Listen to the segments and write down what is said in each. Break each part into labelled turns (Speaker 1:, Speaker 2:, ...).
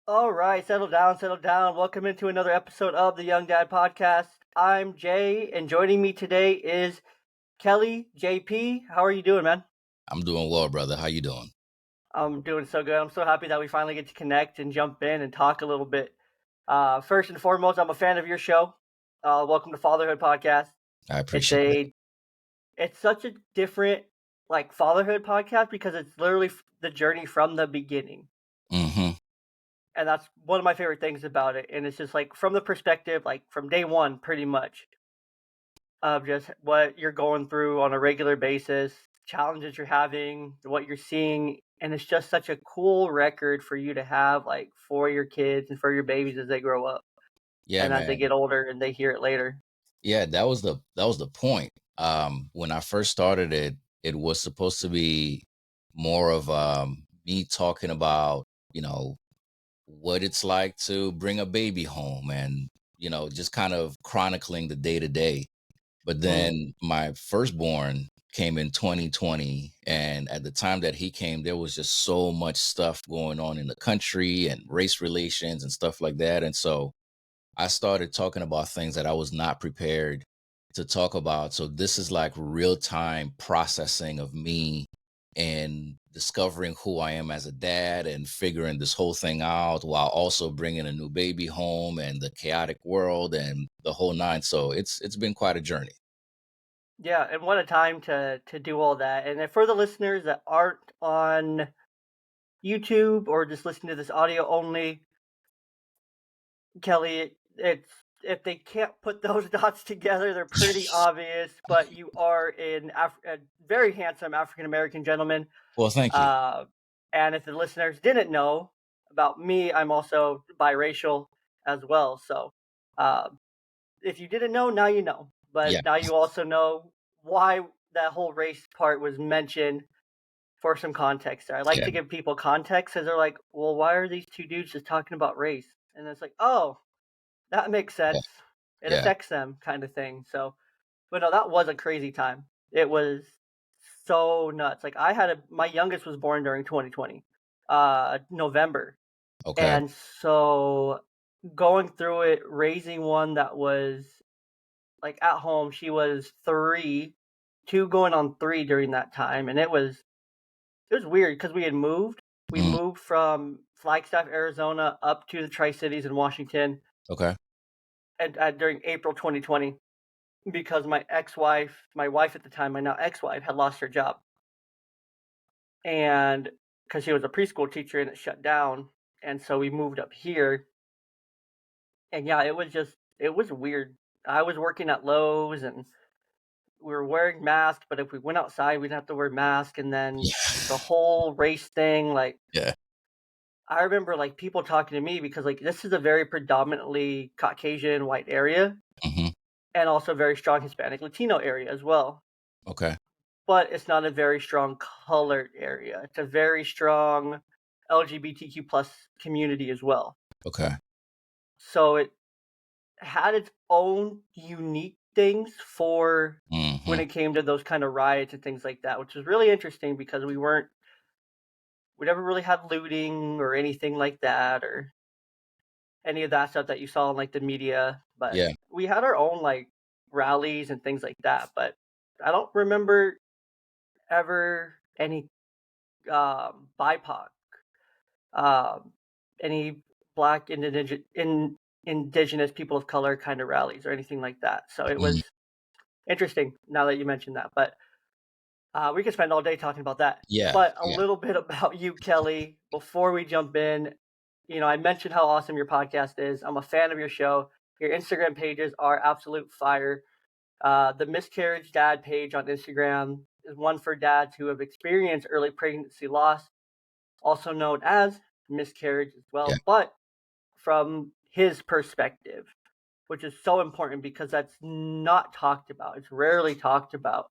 Speaker 1: All right, settle down, settle down. Welcome into another episode of the Young Dad Podcast. I'm Jay, and joining me today is Kelly, JP. How are you doing, man?
Speaker 2: I'm doing well, brother. How you doing?
Speaker 1: I'm doing so good. I'm so happy that we finally get to connect and jump in and talk a little bit. First and foremost, I'm a fan of your show. Welcome to Fatherhood Podcast.
Speaker 2: I
Speaker 1: It's
Speaker 2: appreciate it.
Speaker 1: a, it's such a different fatherhood podcast because it's literally the journey from the beginning.
Speaker 2: Mm-hmm.
Speaker 1: And that's one of my favorite things about it. And it's just from the perspective, from day one, pretty much, of just what you're going through on a regular basis, challenges you're having, what you're seeing. And it's just such a cool record for you to have, for your kids and for your babies as they grow up
Speaker 2: Yeah,
Speaker 1: and as they
Speaker 2: man.
Speaker 1: get older and they hear it later.
Speaker 2: Yeah, that was the point. When I first started it was supposed to be more of me talking about, what it's like to bring a baby home and, just kind of chronicling the day to day. But then my firstborn came in 2020, and at the time that he came, there was just so much stuff going on in the country and race relations and stuff like that. And so I started talking about things that I was not prepared to talk about. So this is like real time processing of me and discovering who I am as a dad and figuring this whole thing out while also bringing a new baby home and the chaotic world and the whole nine. So it's been quite a journey.
Speaker 1: Yeah, and what a time to do all that. And for the listeners that aren't on YouTube or just listening to this audio only, Kelly, it's if they can't put those dots together, they're pretty obvious. But you are a very handsome African American gentleman.
Speaker 2: Well, thank you.
Speaker 1: Uh, and if the listeners didn't know about me, I'm also biracial as well. So uh, if you didn't know, now you know.
Speaker 2: Yeah,
Speaker 1: But now you also know why that whole race part was mentioned for some context there. I like
Speaker 2: yeah,
Speaker 1: to give people context because they're like, well, why are these two dudes just talking about race? And it's like, oh, that makes
Speaker 2: yeah,
Speaker 1: sense. It
Speaker 2: yeah.
Speaker 1: affects them, kind of thing. So, but no, that was a crazy time. It was so nuts. My youngest was born during 2020, November.
Speaker 2: Okay.
Speaker 1: And so going through it, raising one that was at home, she was 3, 2 going on 3 during that time. And it was weird because we had moved. We
Speaker 2: Mm,
Speaker 1: moved from Flagstaff, Arizona up to the Tri-Cities in Washington
Speaker 2: okay.
Speaker 1: and during April 2020 because my wife at the time, my now ex-wife, had lost her job. And because she was a preschool teacher and it shut down. And so we moved up here. And yeah, it was weird. I was working at Lowe's and we were wearing masks, but if we went outside, we'd have to wear masks. And then
Speaker 2: Yeah.
Speaker 1: the whole race thing,
Speaker 2: Yeah.
Speaker 1: I remember people talking to me because this is a very predominantly Caucasian white area
Speaker 2: Hmm.
Speaker 1: and also very strong Hispanic Latino area as well.
Speaker 2: Okay.
Speaker 1: But it's not a very strong colored area. It's a very strong LGBTQ plus community as well.
Speaker 2: Okay.
Speaker 1: So it had its own unique things for when
Speaker 2: Hmm.
Speaker 1: it came to those kind of riots and things like that, which was really interesting because we never really had looting or anything like that or any of that stuff that you saw in the media. But
Speaker 2: Yeah.
Speaker 1: we had our own rallies and things like that. But I don't remember ever any BIPOC, um, any Black indigenous people of color kind of rallies or anything like that. So it
Speaker 2: Mm,
Speaker 1: was interesting now that you mentioned that. But we could spend all day talking about that.
Speaker 2: yeah.
Speaker 1: But a
Speaker 2: Yeah.
Speaker 1: little bit about you, Kelly, before we jump in. I mentioned how awesome your podcast is. I'm a fan of your show. Your Instagram pages are absolute fire. The Miscarriage Dad page on Instagram is one for dads who have experienced early pregnancy loss, also known as miscarriage as
Speaker 2: Yeah.
Speaker 1: well, but from his perspective, which is so important because that's not talked about. It's rarely talked about.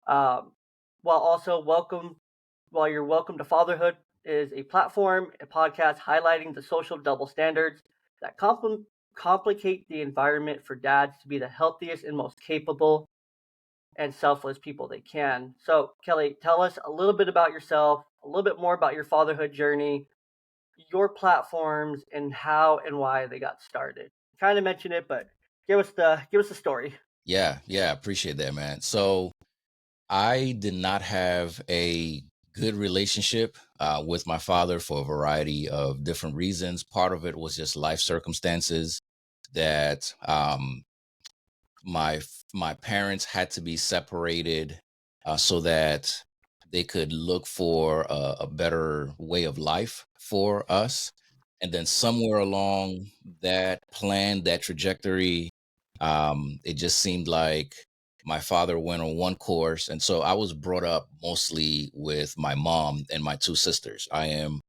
Speaker 1: Um, while you're welcome to Fatherhood is a platform, a podcast highlighting the social double standards that complicate the environment for dads to be the healthiest and most capable and selfless people they can. So, Kelly, tell us a little bit about yourself, a little bit more about your fatherhood journey, your platforms and how and why they got started. Kind of mentioned it, but give us the story.
Speaker 2: Yeah, appreciate that, man. So I did not have a good relationship with my father for a variety of different reasons. Part of it was just life circumstances that my parents had to be separated so that they could look for a better way of life for us. And then somewhere along that plan, that trajectory, it just seemed like my father went on one course. And so I was brought up mostly with my mom and my two sisters. I am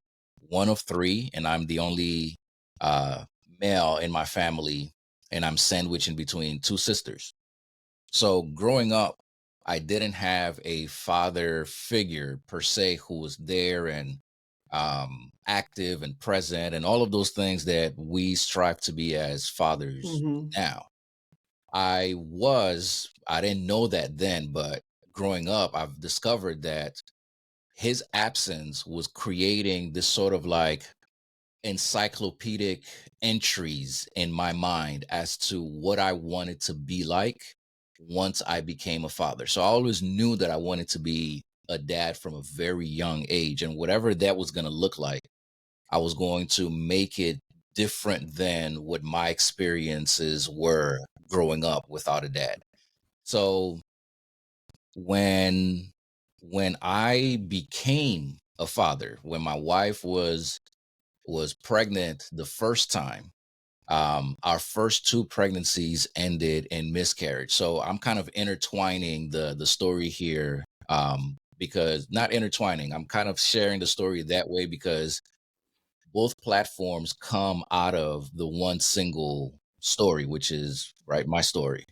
Speaker 2: one of three, and I'm the only uh, male in my family, and I'm sandwiched in between two sisters. So growing up, I didn't have a father figure per se who was there and active and present and all of those things that we strive to be as fathers
Speaker 1: Mm-hmm.
Speaker 2: now. I didn't know that then, but growing up, I've discovered that his absence was creating this sort of like encyclopedic entries in my mind as to what I wanted to be like once I became a father. So I always knew that I wanted to be a dad from a very young age. And whatever that was going to look like, I was going to make it different than what my experiences were growing up without a dad. So when when I became a father, when my wife was pregnant the first time, our first two pregnancies ended in miscarriage. So I'm kind of intertwining the story here, because not intertwining, I'm kind of sharing the story that way because both platforms come out of the one single story, which is right my story.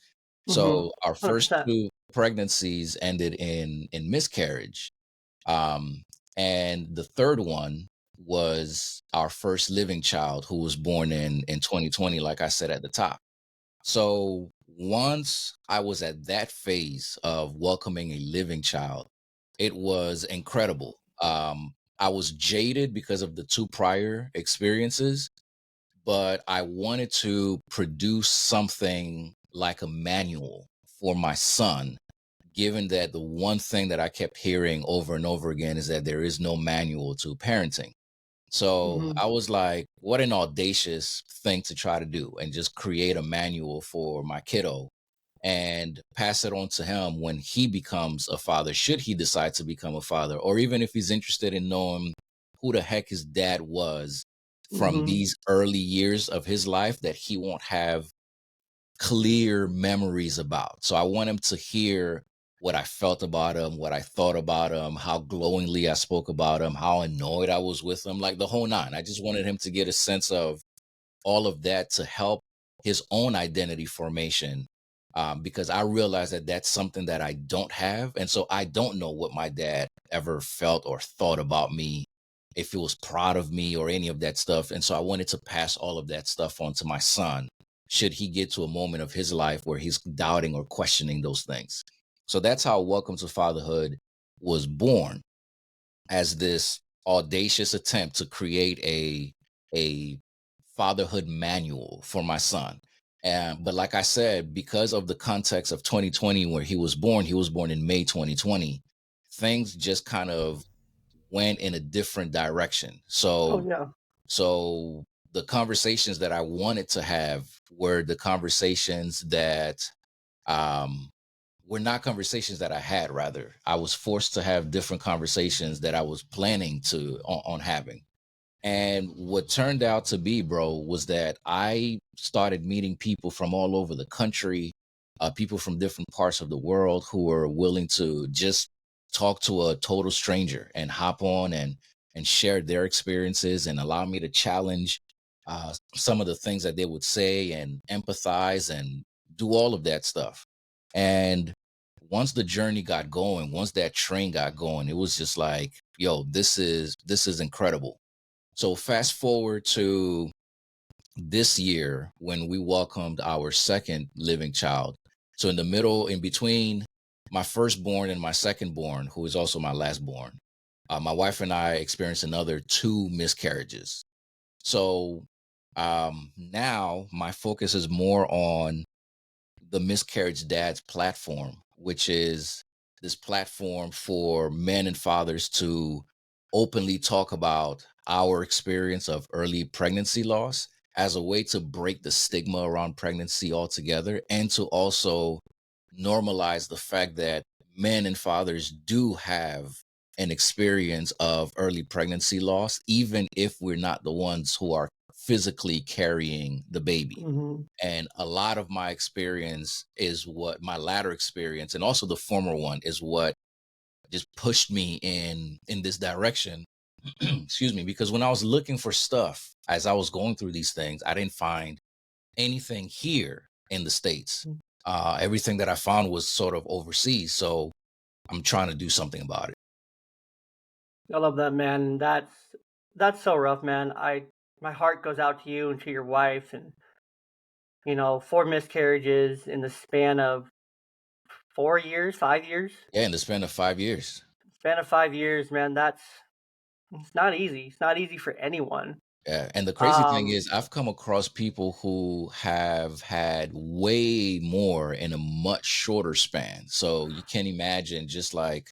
Speaker 1: Mm-hmm.
Speaker 2: So our first
Speaker 1: 100%.
Speaker 2: two pregnancies ended in miscarriage, um, and the third one was our first living child who was born in 2020, like I said at the top. So once I was at that phase of welcoming a living child, it was incredible. I was jaded because of the two prior experiences, but I wanted to produce something like a manual for my son, given that the one thing that I kept hearing over and over again is that there is no manual to parenting. So
Speaker 1: Mm-hmm.
Speaker 2: I was like, what an audacious thing to try to do and just create a manual for my kiddo and pass it on to him when he becomes a father, should he decide to become a father, or even if he's interested in knowing who the heck his dad was from
Speaker 1: Mm-hmm.
Speaker 2: these early years of his life that he won't have clear memories about. So I want him to hear what I felt about him, what I thought about him, how glowingly I spoke about him, how annoyed I was with him, like the whole nine. I just wanted him to get a sense of all of that to help his own identity formation, because I realized that that's something that I don't have. And so I don't know what my dad ever felt or thought about me, if he was proud of me or any of that stuff. And so I wanted to pass all of that stuff on to my son, should he get to a moment of his life where he's doubting or questioning those things. So that's how Welcome to Fatherhood was born, as this audacious attempt to create a fatherhood manual for my son. And but like I said, because of the context of 2020 where he was born in May 2020, things just kind of went in a different direction.
Speaker 1: Oh
Speaker 2: So
Speaker 1: yeah.
Speaker 2: so the conversations that I wanted to have were the conversations that um were not conversations that I had. Rather, I was forced to have different conversations that I was planning to on having. And what turned out to be, bro, was that I started meeting people from all over the country, people from different parts of the world who were willing to just talk to a total stranger and hop on and share their experiences and allow me to challenge some of the things that they would say and empathize and do all of that stuff. And once the journey got going, once that train got going, it was just like, yo, this is incredible. So fast forward to this year when we welcomed our second living child. So in the middle, in between my firstborn and my secondborn, who is also my lastborn, my wife and I experienced another two miscarriages. So now my focus is more on the Miscarriage Dads platform, which is this platform for men and fathers to openly talk about our experience of early pregnancy loss as a way to break the stigma around pregnancy altogether, and to also normalize the fact that men and fathers do have an experience of early pregnancy loss, even if we're not the ones who are physically carrying the baby.
Speaker 1: Hmm.
Speaker 2: And a lot of my experience is what my latter experience, and also the former one, is what just pushed me in this direction. Excuse me, because when I was looking for stuff as I was going through these things, I didn't find anything here in the States. Everything that I found was sort of overseas. So I'm trying to do something about it.
Speaker 1: I love that, man. That's so rough, man. My heart goes out to you and to your wife, and 4 miscarriages in the span of 4 years, 5 years.
Speaker 2: Yeah, in the span of 5 years.
Speaker 1: Span of 5 years, man. It's not easy. It's not easy for anyone.
Speaker 2: Yeah. And the crazy thing
Speaker 1: Um,
Speaker 2: is, I've come across people who have had way more in a much shorter span. So you can imagine just like,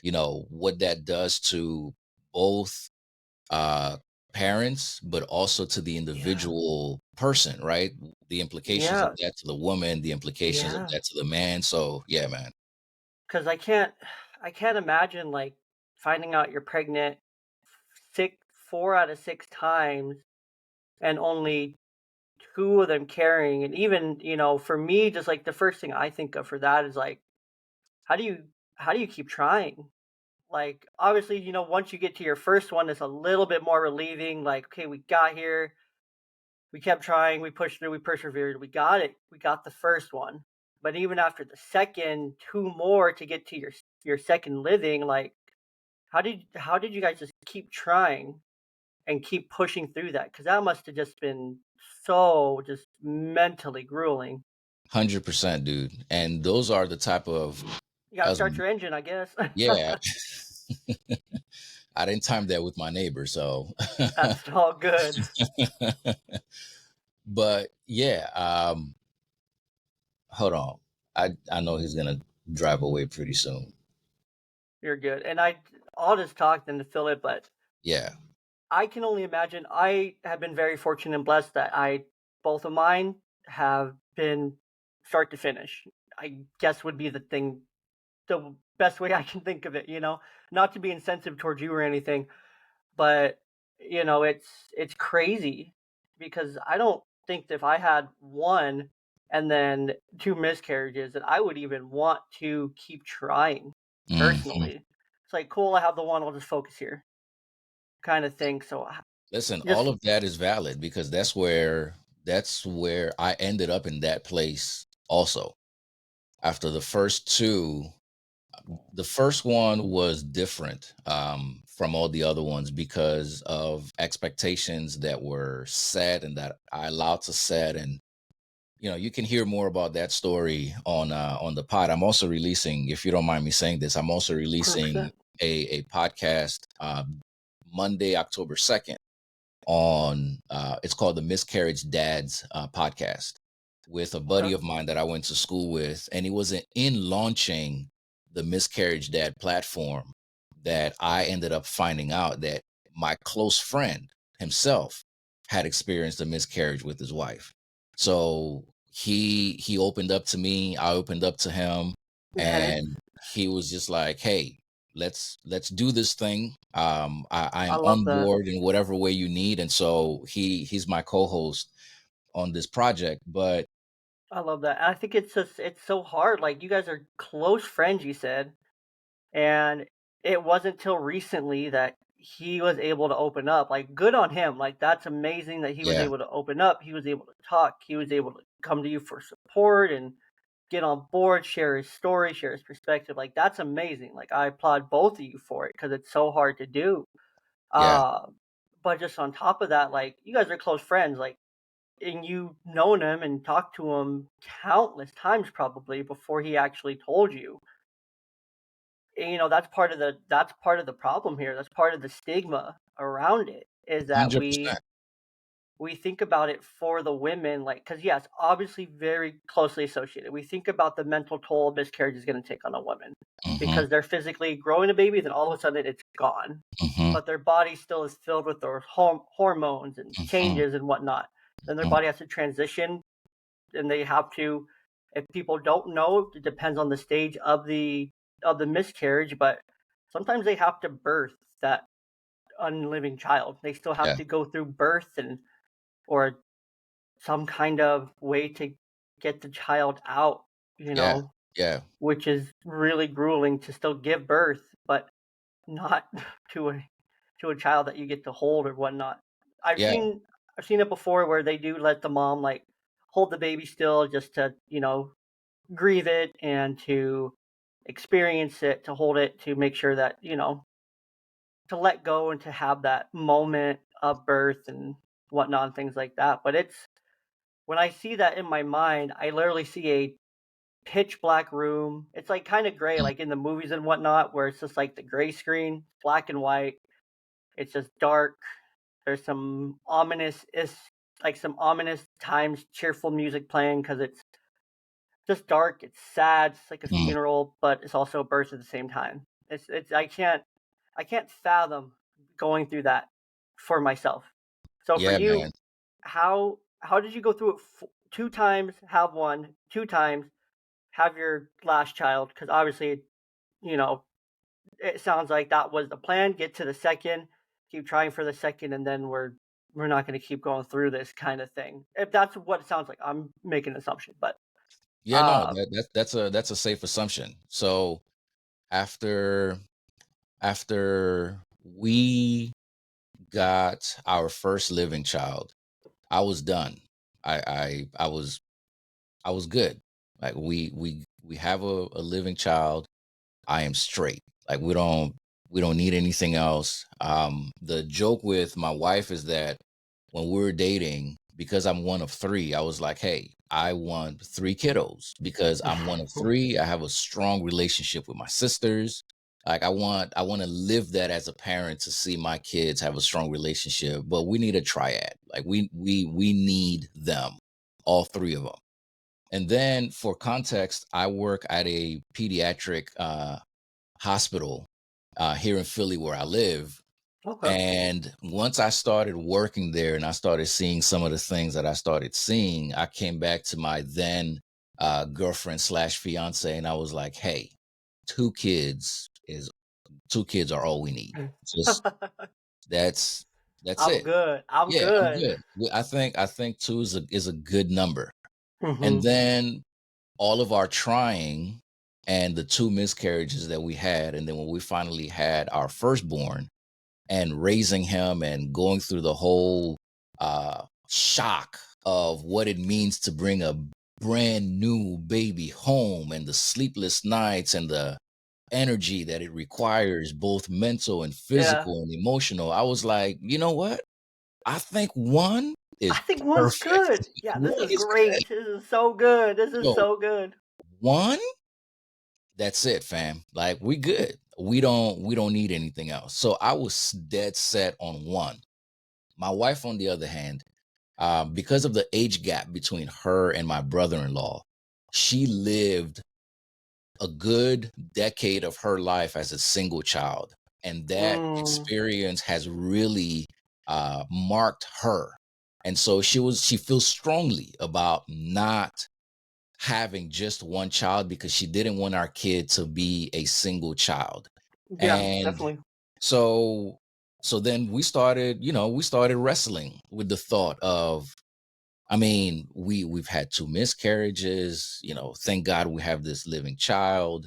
Speaker 2: what that does to both uh, parents, but also to the
Speaker 1: yeah,
Speaker 2: individual person, right? The implications of
Speaker 1: yeah,
Speaker 2: that to the woman, the implications of
Speaker 1: yeah.
Speaker 2: that to the man. So, yeah, man.
Speaker 1: Because I can't imagine like finding out you're pregnant 4 out of 6 times and only two of them carrying. And even for me, just like the first thing I think of for that is like, how do you how do you keep trying? Like, obviously, once you get to your first one, it's a little bit more relieving. Like, okay, we got here, we kept trying, we pushed through, we persevered, we got it, we got the first one. But even after the second, two more to get to your second living, like, how did you guys just keep trying and keep pushing through that? Because that must have just been so just mentally grueling.
Speaker 2: 100%, dude. And those are the type of,
Speaker 1: You got to
Speaker 2: as,
Speaker 1: start your engine, I guess.
Speaker 2: yeah, I didn't time that with my neighbor. So,
Speaker 1: That's all good.
Speaker 2: but yeah, hold on. I know he's going to drive away pretty soon.
Speaker 1: You're good. And I'll just talk then to fill it, but
Speaker 2: Yeah.
Speaker 1: I can only imagine. I have been very fortunate and blessed that both of mine have been start to finish. I guess would be the best way I can think of it. Not to be insensitive towards you or anything, but it's crazy because I don't think that if I had one and then two miscarriages that I would even want to keep trying
Speaker 2: Mhm.
Speaker 1: personally. It's like, cool, I have the one, I'll just focus here kind of thing. So
Speaker 2: Listen, all
Speaker 1: just
Speaker 2: of that is valid because that's where I ended up in that place also. After the first two, the first one was different from all the other ones because of expectations that were set and that I allowed to set. And you can hear more about that story on the pod. I'm also releasing, if you don't mind me saying this, I'm also releasing
Speaker 1: 100%.
Speaker 2: a podcast Monday, October 2nd on it's called the Miscarriage Dads Podcast with a buddy
Speaker 1: Okay.
Speaker 2: of mine that I went to school with, and it was in launching the Miscarriage Dad platform that I ended up finding out that my close friend himself had experienced a miscarriage with his wife. So he opened up to me, I opened up to him,
Speaker 1: Nice.
Speaker 2: and he was just like, "Hey, let's do this thing. I
Speaker 1: I
Speaker 2: am
Speaker 1: love
Speaker 2: on
Speaker 1: that.
Speaker 2: board in whatever way you need." And so he's my co-host on this project. But
Speaker 1: I love that. I think it's so hard. Like, you guys are close friends, you said, and it wasn't till recently that he was able to open up. Like, good on him. Like, that's amazing that he was
Speaker 2: yeah,
Speaker 1: able to open up. He was able to talk. He was able to come to you for support and get on board, share his story, share his perspective. Like, that's amazing. Like, I applaud both of you for it because it's so hard to do.
Speaker 2: yeah,
Speaker 1: Uh, but just on top of that, like, you guys are close friends. Like, and you've known him and talked to him countless times probably before he actually told you. And, that's part of the problem here. That's part of the stigma around it is that we
Speaker 2: 100%.
Speaker 1: we think about it for the women, like, because yes, obviously very closely associated. We think about the mental toll miscarriage is going to take on a woman
Speaker 2: Mm-hmm.
Speaker 1: because they're physically growing a baby, then all of a sudden it's gone.
Speaker 2: Mm-hmm.
Speaker 1: But their body still is filled with those hormones and
Speaker 2: Mm-hmm.
Speaker 1: changes and whatnot. Then their body has to transition, and they have to. If people don't know, it depends on the stage of the miscarriage, but sometimes they have to birth that unliving child. They still have
Speaker 2: Yeah.
Speaker 1: to go through birth and or some kind of way to get the child out,
Speaker 2: Yeah. Yeah.
Speaker 1: which is really grueling to still give birth, but not to a child that you get to hold or whatnot. I've
Speaker 2: Yeah.
Speaker 1: seen I've seen it before where they do let the mom like hold the baby still just to, grieve it and to experience it, to hold it, to make sure that, to let go and to have that moment of birth and whatnot and things like that. But it's when I see that in my mind, I literally see a pitch black room. It's like kind of gray,
Speaker 2: Mm.
Speaker 1: like in the movies and whatnot, where it's just like the gray screen, black and white. It's just dark. There's some ominous times cheerful music playing because it's just dark. It's sad. It's like a
Speaker 2: Mm.
Speaker 1: funeral, but it's also a birth at the same time. It's I can't fathom going through that for myself. So for
Speaker 2: Yeah,
Speaker 1: you,
Speaker 2: man.
Speaker 1: how did you go through it two times, have one, two times, have your last child? Because obviously, you know, it sounds like that was the plan. Get to the second, keep trying for the second, and then we're not going to keep going through this kind of thing. If that's what it sounds like, I'm making an assumption, but
Speaker 2: Yeah, no,
Speaker 1: uh,
Speaker 2: that's a safe assumption. So after after we got our first living child, I was done. I was good. Like we have a living child. I am straight. Like we don't need anything else. The joke with my wife is that when we were dating, because I'm one of three, I was like, hey, I want three kiddos because I'm one of three. I have a strong relationship with my sisters. Like I want to live that as a parent to see my kids have a strong relationship, but we need a triad. Like we need them, all three of them. And then for context, I work at a pediatric hospital here in Philly where I live.
Speaker 1: okay.
Speaker 2: And once I started working there and I started seeing some of the things that I started seeing, I came back to my then girlfriend slash fiance and I was like, hey, two kids is two kids are all we need. Just that's that's
Speaker 1: I'm
Speaker 2: it.
Speaker 1: good. I'm
Speaker 2: Yeah, I'm
Speaker 1: good.
Speaker 2: good. I think two is a good number. And
Speaker 1: Hmm.
Speaker 2: then all of our trying and the two miscarriages that we had, and then when we finally had our firstborn and raising him and going through the whole shock of what it means to bring a brand new baby home and the sleepless nights and the energy that it requires, both mental and
Speaker 1: Yeah.
Speaker 2: physical and emotional, I was like, you know what? I think one
Speaker 1: I
Speaker 2: is
Speaker 1: think one's
Speaker 2: perfect.
Speaker 1: good. Yeah, this
Speaker 2: One
Speaker 1: is
Speaker 2: is good.
Speaker 1: great. This is so good. This is
Speaker 2: So
Speaker 1: so good.
Speaker 2: one, that's it, fam. Like we good. We don't need anything else. So I was dead set on one. My wife, on the other hand, because of the age gap between her and my brother-in-law, she lived a good decade of her life as a single child, and that
Speaker 1: Mm,
Speaker 2: experience has really marked her. And so she feels strongly about not having just one child because she didn't want our kid to be a single child.
Speaker 1: yeah,
Speaker 2: And
Speaker 1: definitely.
Speaker 2: so so then we started, we started wrestling with the thought of, I mean, we've had two miscarriages, thank God we have this living child.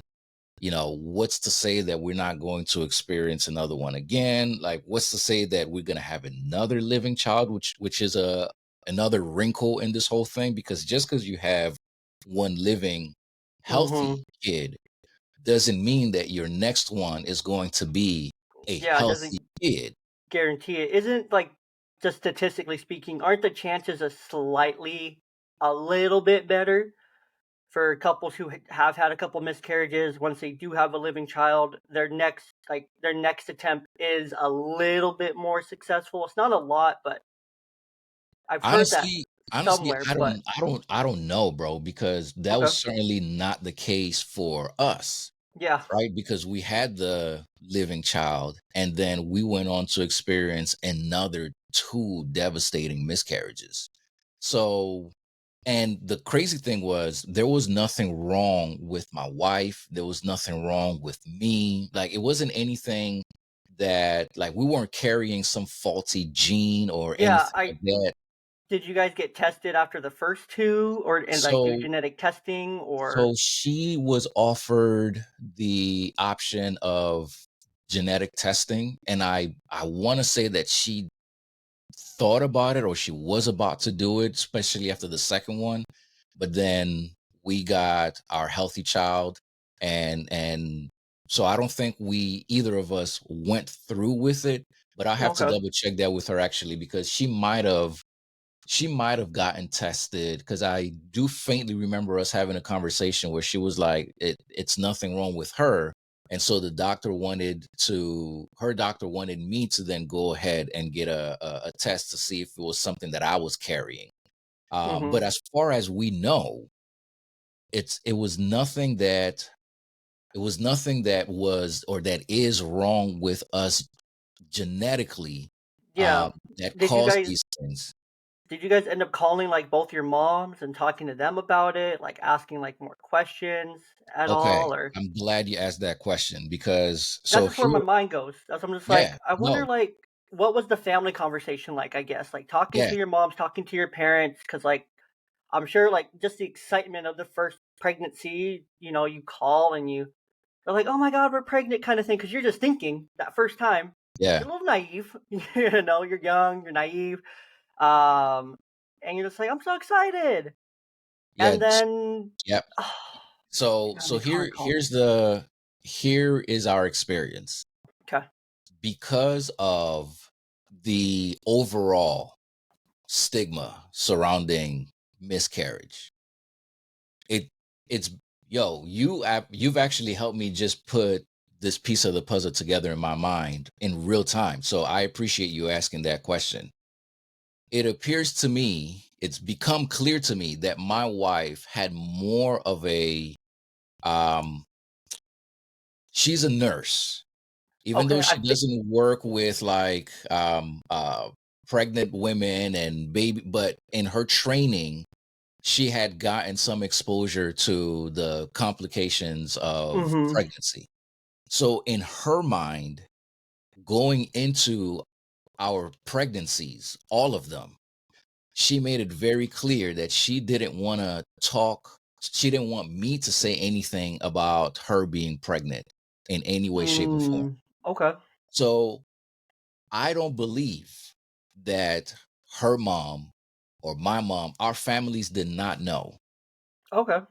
Speaker 2: What's to say that we're not going to experience another one again? Like, what's to say that we're going to have another living child, which is another wrinkle in this whole thing? Because just because you have one living
Speaker 1: Hmm.
Speaker 2: healthy kid doesn't mean that your next one is going to be a
Speaker 1: Yeah, it
Speaker 2: healthy
Speaker 1: doesn't
Speaker 2: kid.
Speaker 1: guarantee it. Isn't like just statistically speaking, aren't the chances a little bit better for couples who have had a couple miscarriages? Once they do have a living child, their next attempt is a little bit more successful. It's not a lot, but I've heard that
Speaker 2: Honestly,
Speaker 1: somewhere, but
Speaker 2: I don't know, bro, because that was
Speaker 1: okay.
Speaker 2: certainly not the case for us,
Speaker 1: Yeah.
Speaker 2: right? Because we had the living child, and then we went on to experience another two devastating miscarriages. So, and the crazy thing was, there was nothing wrong with my wife. There was nothing wrong with me. Like, it wasn't anything that, like, we weren't carrying some faulty gene or
Speaker 1: Yeah,
Speaker 2: anything like that.
Speaker 1: did you guys get tested after the first two or and, like, do
Speaker 2: So,
Speaker 1: genetic testing or
Speaker 2: so she was offered the option of genetic testing, and I want to say that she thought about it, or she was about to do it, especially after the second one. But then we got our healthy child, and so I don't think we either of us went through with it. But I have to
Speaker 1: okay.
Speaker 2: double check that with her, actually, because she might have gotten tested, because I do faintly remember us having a conversation where she was like, it's nothing wrong with her. And so her doctor wanted me to then go ahead and get a test to see if it was something that I was carrying. But
Speaker 1: Mhm.
Speaker 2: as far as we know, it was nothing that was or that is wrong with us genetically,
Speaker 1: Yeah.
Speaker 2: that
Speaker 1: Did you
Speaker 2: caused
Speaker 1: guys
Speaker 2: these things.
Speaker 1: did you guys end up calling, like, both your moms and talking to them about it, like, asking, like, more questions at
Speaker 2: Okay,
Speaker 1: all, or
Speaker 2: I'm glad you asked that question, because
Speaker 1: that's
Speaker 2: so
Speaker 1: just where
Speaker 2: here,
Speaker 1: my mind goes. That's I'm just like,
Speaker 2: yeah,
Speaker 1: I wonder,
Speaker 2: no,
Speaker 1: like, what was the family conversation like, I guess? Like, talking
Speaker 2: yeah,
Speaker 1: to your moms, talking to your parents, because like, I'm sure, like, just the excitement of the first pregnancy, you call and they're like, "Oh my god, we're pregnant," kinda thing, because 'cause you're just thinking that first time.
Speaker 2: yeah,
Speaker 1: You're a little naive, you're young, you're naive, um, and you're just like, "I'm so excited."
Speaker 2: yeah,
Speaker 1: And then
Speaker 2: yep.
Speaker 1: it
Speaker 2: So
Speaker 1: kinda
Speaker 2: so
Speaker 1: makes my
Speaker 2: here
Speaker 1: heart cold.
Speaker 2: here's here is our experience.
Speaker 1: 'Kay.
Speaker 2: Because of the overall stigma surrounding miscarriage, it it's you've actually helped me just put this piece of the puzzle together in my mind in real time. So I appreciate you asking that question. It appears to me, it's become clear to me that my wife had more of a um she's a nurse. Even though
Speaker 1: Okay, I
Speaker 2: she
Speaker 1: think
Speaker 2: doesn't work with, like, pregnant women and baby, but in her training, she had gotten some exposure to the complications of
Speaker 1: mhm,
Speaker 2: pregnancy. So in her mind, going into our pregnancies, all of them, she made it very clear that she didn't want me to say anything about her being pregnant in any way, shape, or form.
Speaker 1: okay,
Speaker 2: So I don't believe that her mom or my mom, our families did not know.
Speaker 1: okay,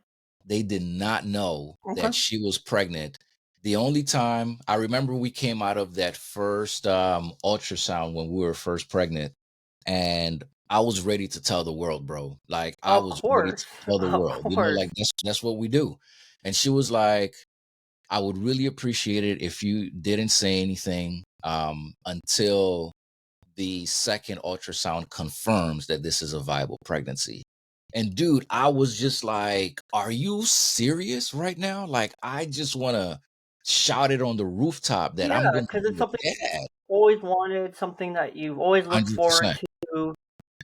Speaker 2: They did not know
Speaker 1: okay.
Speaker 2: that she was pregnant. The only time I remember, we came out of that first ultrasound when we were first pregnant, and I was ready to tell the world, bro. Like, I
Speaker 1: Of
Speaker 2: was ready to
Speaker 1: course,
Speaker 2: tell the
Speaker 1: of
Speaker 2: world,
Speaker 1: course.
Speaker 2: like, that's what we do. And she was like, I would really appreciate it if you didn't say anything until the second ultrasound confirms that this is a viable pregnancy. And dude, I was just like, are you serious right now? Like, I just want to shout it on the rooftop that I'm
Speaker 1: Yeah,
Speaker 2: going to
Speaker 1: because it's
Speaker 2: be a
Speaker 1: something
Speaker 2: dad.
Speaker 1: you've always wanted, something that you've always looked forward
Speaker 2: 100%.
Speaker 1: to,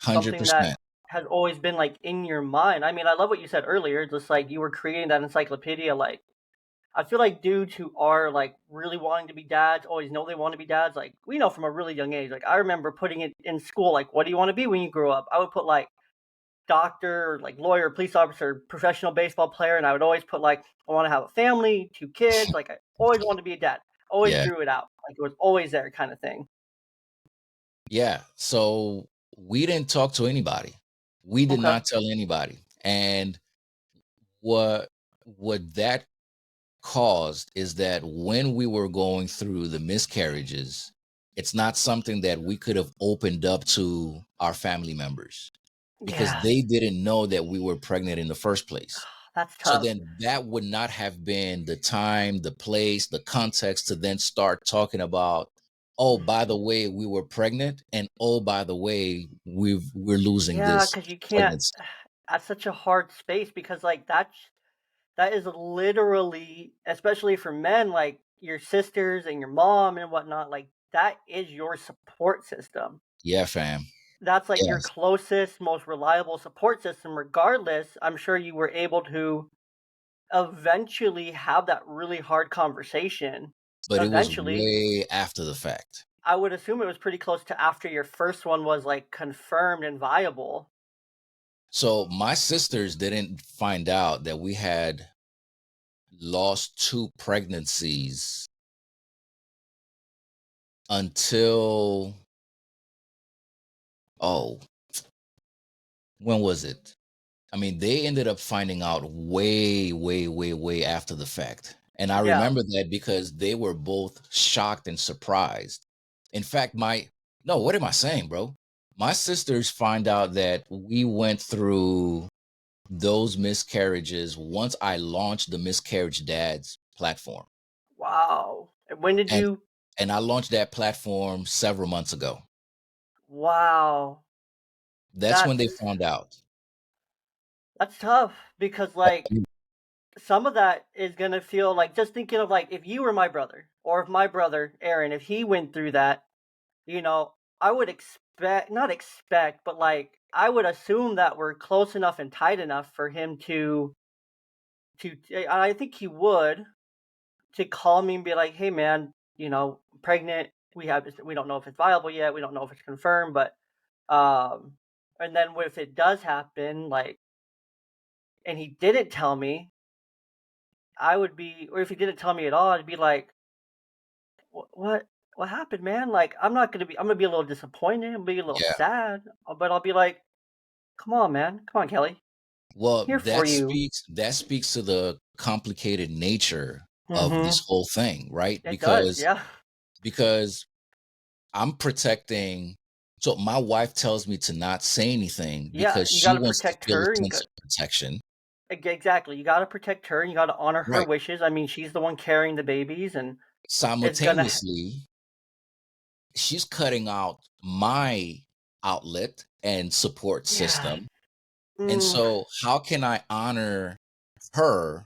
Speaker 1: something that
Speaker 2: 100%.
Speaker 1: has always been, like, in your mind. I mean, I love what you said earlier, just like you were creating that encyclopedia, like, I feel like dudes who are, like, really wanting to be dads, always know they wanna be dads, like, we know from a really young age, like, I remember putting it in school, like, "What do you wanna be when you grow up?" I would put, like, doctor, like, lawyer, police officer, professional baseball player, and I would always put, like, I wanna have a family, 2 kids, like, I always wanted to be a dad. Always
Speaker 2: Yeah.
Speaker 1: drew it out, like, it was always there kinda thing.
Speaker 2: Yeah. So we didn't talk to anybody. We did
Speaker 1: Okay.
Speaker 2: not tell anybody. And what that caused is that when we were going through the miscarriages, it's not something that we could have opened up to our family members, because
Speaker 1: Yeah,
Speaker 2: they didn't know that we were pregnant in the first place.
Speaker 1: that's
Speaker 2: So
Speaker 1: tough.
Speaker 2: then that would not have been the time, the place, the context to then start talking about, oh, by the way, we were pregnant, and oh, by the way, we're losing
Speaker 1: Yeah,
Speaker 2: this
Speaker 1: because you can't.
Speaker 2: pregnancy.
Speaker 1: That's such a hard space because like that is literally, especially for men, like your sisters and your mom and whatnot. Like that is your support system.
Speaker 2: Yeah, fam.
Speaker 1: That's like your
Speaker 2: Yes,
Speaker 1: closest, most reliable support system. Regardless, I'm sure you were able to eventually have that really hard conversation.
Speaker 2: but it was
Speaker 1: Eventually,
Speaker 2: way after the fact.
Speaker 1: I would assume it was pretty close to after your first one was like confirmed and viable.
Speaker 2: So my sisters didn't find out that we had lost 2 pregnancies until, oh, when was it? I mean, they ended up finding out way, way, way, way after the fact. And I
Speaker 1: Yeah.
Speaker 2: remember that because they were both shocked and surprised. In fact, no, what am I saying, bro? My sisters find out that we went through those miscarriages once I launched the Miscarriage Dads platform.
Speaker 1: Wow. And when did
Speaker 2: And
Speaker 1: you?
Speaker 2: and I launched that platform several months ago.
Speaker 1: Wow.
Speaker 2: That's when
Speaker 1: That's
Speaker 2: they found out.
Speaker 1: that's tough because like some of that is gonna feel like just thinking of like if you were my brother or if my brother Aaron, if he went through that, I would expect not expect, but like I would assume that we're close enough and tight enough for him to I think he would to call me and be like, "Hey man, pregnant. We don't know if it's viable yet. We don't know if it's confirmed, but um and then if it does happen, like and he didn't tell me, I would be or if he didn't tell me at all, I'd be like, What happened, man? Like I'm gonna be a little disappointed, I'm gonna be a little
Speaker 2: Yeah.
Speaker 1: sad, but I'll be like, "Come on, man. Come on, Kelly.
Speaker 2: Well,
Speaker 1: Here for you."
Speaker 2: that speaks to the complicated nature of this
Speaker 1: Mhm.
Speaker 2: whole thing, right?
Speaker 1: It does, yeah.
Speaker 2: Because I'm protecting, so my wife tells me to not say anything
Speaker 1: Yeah,
Speaker 2: because
Speaker 1: you
Speaker 2: she
Speaker 1: gotta
Speaker 2: wants to
Speaker 1: protect
Speaker 2: feel
Speaker 1: her
Speaker 2: a
Speaker 1: and
Speaker 2: sense of protection.
Speaker 1: exactly. You gotta protect her and you gotta honor her
Speaker 2: Right.
Speaker 1: wishes. I mean, she's the one carrying the babies and it's gonna
Speaker 2: Simultaneously, she's cutting out my outlet and support
Speaker 1: yeah.
Speaker 2: system. And
Speaker 1: Mm,
Speaker 2: so how can I honor her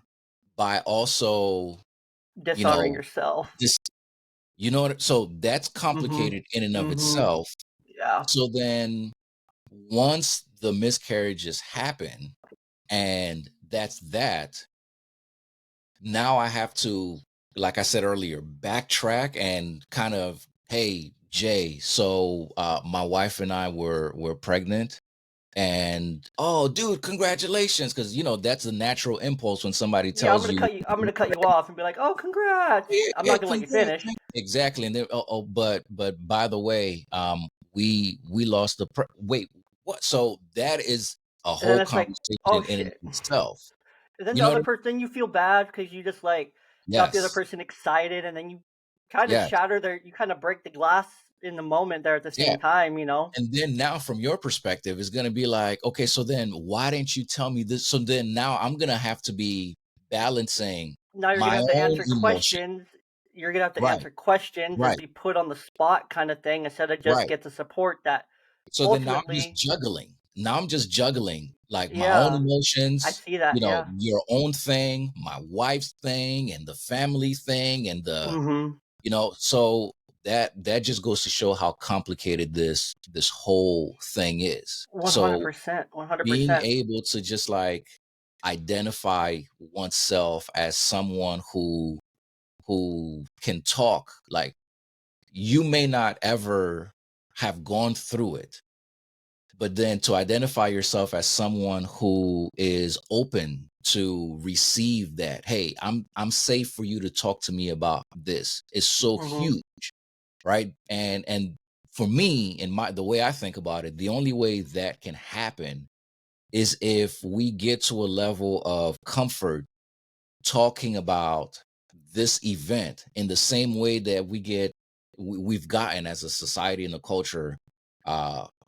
Speaker 2: by also, you
Speaker 1: dishonoring
Speaker 2: know,
Speaker 1: yourself.
Speaker 2: this, so that's
Speaker 1: Mhm.
Speaker 2: complicated in and of
Speaker 1: Mhm.
Speaker 2: itself.
Speaker 1: Yeah.
Speaker 2: So then once the miscarriages happen and that's that, now I have to, like I said earlier, backtrack and kind of, hey, Jay, so my wife and I were pregnant. And oh, dude, congratulations. Cause that's a natural impulse when somebody
Speaker 1: Yeah,
Speaker 2: tells you,
Speaker 1: I'm gonna cut you off and be like, "Oh, congrats."
Speaker 2: yeah,
Speaker 1: I'm
Speaker 2: yeah,
Speaker 1: not gonna let you
Speaker 2: congrats,
Speaker 1: finish.
Speaker 2: man. Exactly. And then, but by the way, we lost wait, what? So that is a
Speaker 1: And then
Speaker 2: whole
Speaker 1: it's like,
Speaker 2: conversation
Speaker 1: "Oh
Speaker 2: in and
Speaker 1: shit."
Speaker 2: of itself.
Speaker 1: And then
Speaker 2: You
Speaker 1: the
Speaker 2: know what
Speaker 1: other
Speaker 2: I mean?
Speaker 1: person, then you feel bad because you just like got the other
Speaker 2: Yes.
Speaker 1: person excited, and then you kind of
Speaker 2: Yes.
Speaker 1: shatter their, you kind of break the glass in the moment there at the
Speaker 2: Yeah.
Speaker 1: same time.
Speaker 2: And then now from your perspective, it's gonna be like, okay, so then why didn't you tell me this? So then now I'm gonna have to be balancing
Speaker 1: Now you're gonna
Speaker 2: my
Speaker 1: have to
Speaker 2: own
Speaker 1: answer
Speaker 2: emotion.
Speaker 1: questions. You're gonna have to
Speaker 2: Right,
Speaker 1: answer questions and
Speaker 2: right,
Speaker 1: be put on the spot kind of thing instead of just
Speaker 2: right.
Speaker 1: get the support that
Speaker 2: So then now I'm just
Speaker 1: ultimately,
Speaker 2: juggling. Now I'm just juggling like my own
Speaker 1: yeah, I
Speaker 2: emotions,
Speaker 1: see that, yeah.
Speaker 2: your own thing, my wife's thing, and the family thing, and
Speaker 1: Mhm.
Speaker 2: so that just goes to show how complicated this whole thing is. So
Speaker 1: 100%,
Speaker 2: being
Speaker 1: 100%.
Speaker 2: able to just like identify oneself as someone who can talk, like you may not ever have gone through it, but then to identify yourself as someone who is open to receive that, hey, I'm safe for you to talk to me about this, is so
Speaker 1: Mhm.
Speaker 2: huge, right? And for me, in the way I think about it, the only way that can happen is if we get to a level of comfort talking about this event in the same way that we've gotten as a society and a culture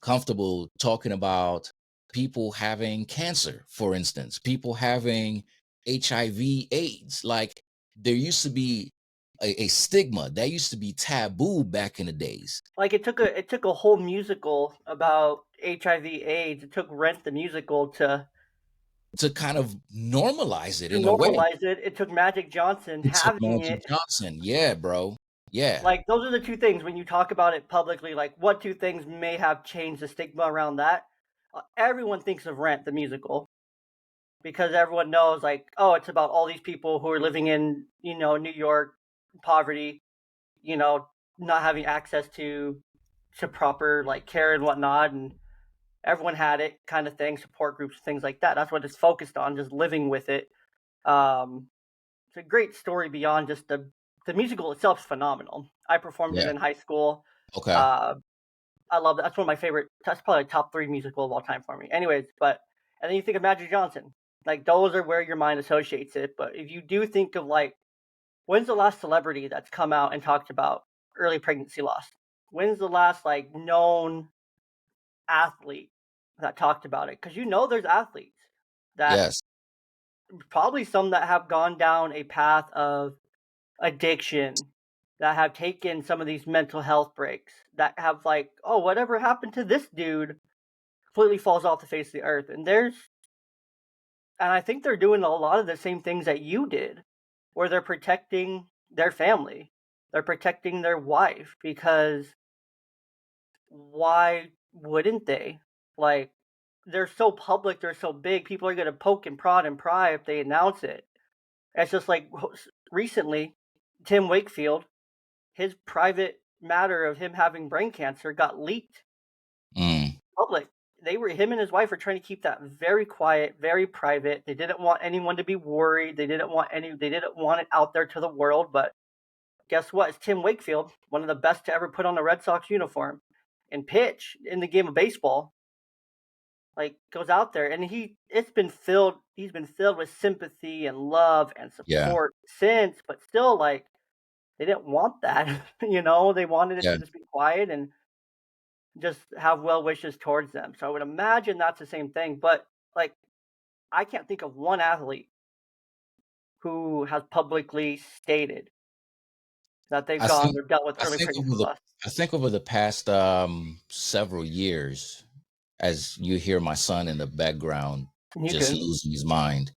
Speaker 2: comfortable talking about people having cancer, for instance, people having HIV, AIDS. Like there used to be a stigma that used to be taboo back in the days.
Speaker 1: Like it took a whole musical about HIV/AIDS. It took Rent the musical
Speaker 2: To kind of normalize it
Speaker 1: to
Speaker 2: in a way.
Speaker 1: normalize it. It took Magic Johnson
Speaker 2: It took
Speaker 1: having
Speaker 2: Magic
Speaker 1: it.
Speaker 2: Johnson. Yeah, bro. Yeah.
Speaker 1: Like those are the two things when you talk about it publicly. Like what two things may have changed the stigma around that? Everyone thinks of Rent the musical because everyone knows like, oh, it's about all these people who are living in New York poverty, you know, not having access to proper like care and whatnot, and everyone had it kind of thing, support groups, things like that. That's what it's focused on, just living with it. It's a great story beyond just the musical itself is phenomenal. I performed it
Speaker 2: Yeah.
Speaker 1: in high school.
Speaker 2: Okay.
Speaker 1: I love it. That's one of my favorite. That's probably a top 3 musical of all time for me. Anyways, and then you think of Magic Johnson. Like those are where your mind associates it. But if you do think of like, when's the last celebrity that's come out and talked about early pregnancy loss? When's the last like known athlete that talked about it? Because there's athletes that
Speaker 2: Yes.
Speaker 1: probably some that have gone down a path of addiction, that have taken some of these mental health breaks, that have like, oh, whatever happened to this dude completely falls off the face of the earth. And I think they're doing a lot of the same things that you did, where they're protecting their family, they're protecting their wife, because why wouldn't they? Like, they're so public, they're so big, people are going to poke and prod and pry if they announce it. It's just like recently, Tim Wakefield, his private matter of him having brain cancer got leaked public. Him and his wife were trying to keep that very quiet, very private. They didn't want anyone to be worried. They didn't want it out there to the world. But guess what? It's Tim Wakefield, one of the best to ever put on a Red Sox uniform and pitch in the game of baseball. Like goes out there and he's been filled with sympathy and love and
Speaker 2: Yeah.
Speaker 1: support since, but still like they didn't want that. They wanted it
Speaker 2: Yeah.
Speaker 1: to just be quiet and just have well wishes towards them. So I would imagine that's the same thing. But like I can't think of one athlete who has publicly stated that they've
Speaker 2: I
Speaker 1: gone
Speaker 2: think
Speaker 1: or dealt with
Speaker 2: I
Speaker 1: early
Speaker 2: think
Speaker 1: pregnancy
Speaker 2: over the
Speaker 1: loss.
Speaker 2: I think over the past several years, as you hear my son in the background
Speaker 1: You
Speaker 2: just
Speaker 1: can.
Speaker 2: losing his mind.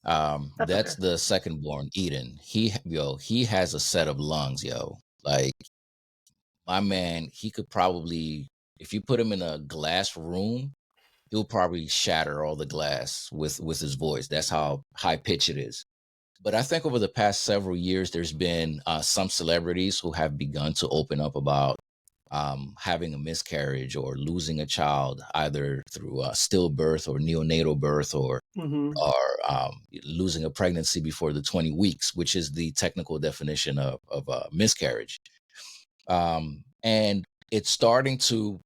Speaker 1: That's
Speaker 2: That's
Speaker 1: okay.
Speaker 2: the second born, Eden. He has a set of lungs, yo. Like my man, he could probably, if you put him in a glass room, he'll probably shatter all the glass with his voice. That's how high pitch it is. But I think over the past several years, there's been some celebrities who have begun to open up about having a miscarriage or losing a child, either through stillbirth or neonatal birth, or
Speaker 1: Mm-hmm.
Speaker 2: losing a pregnancy before the 20 weeks, which is the technical definition of miscarriage. And it's starting to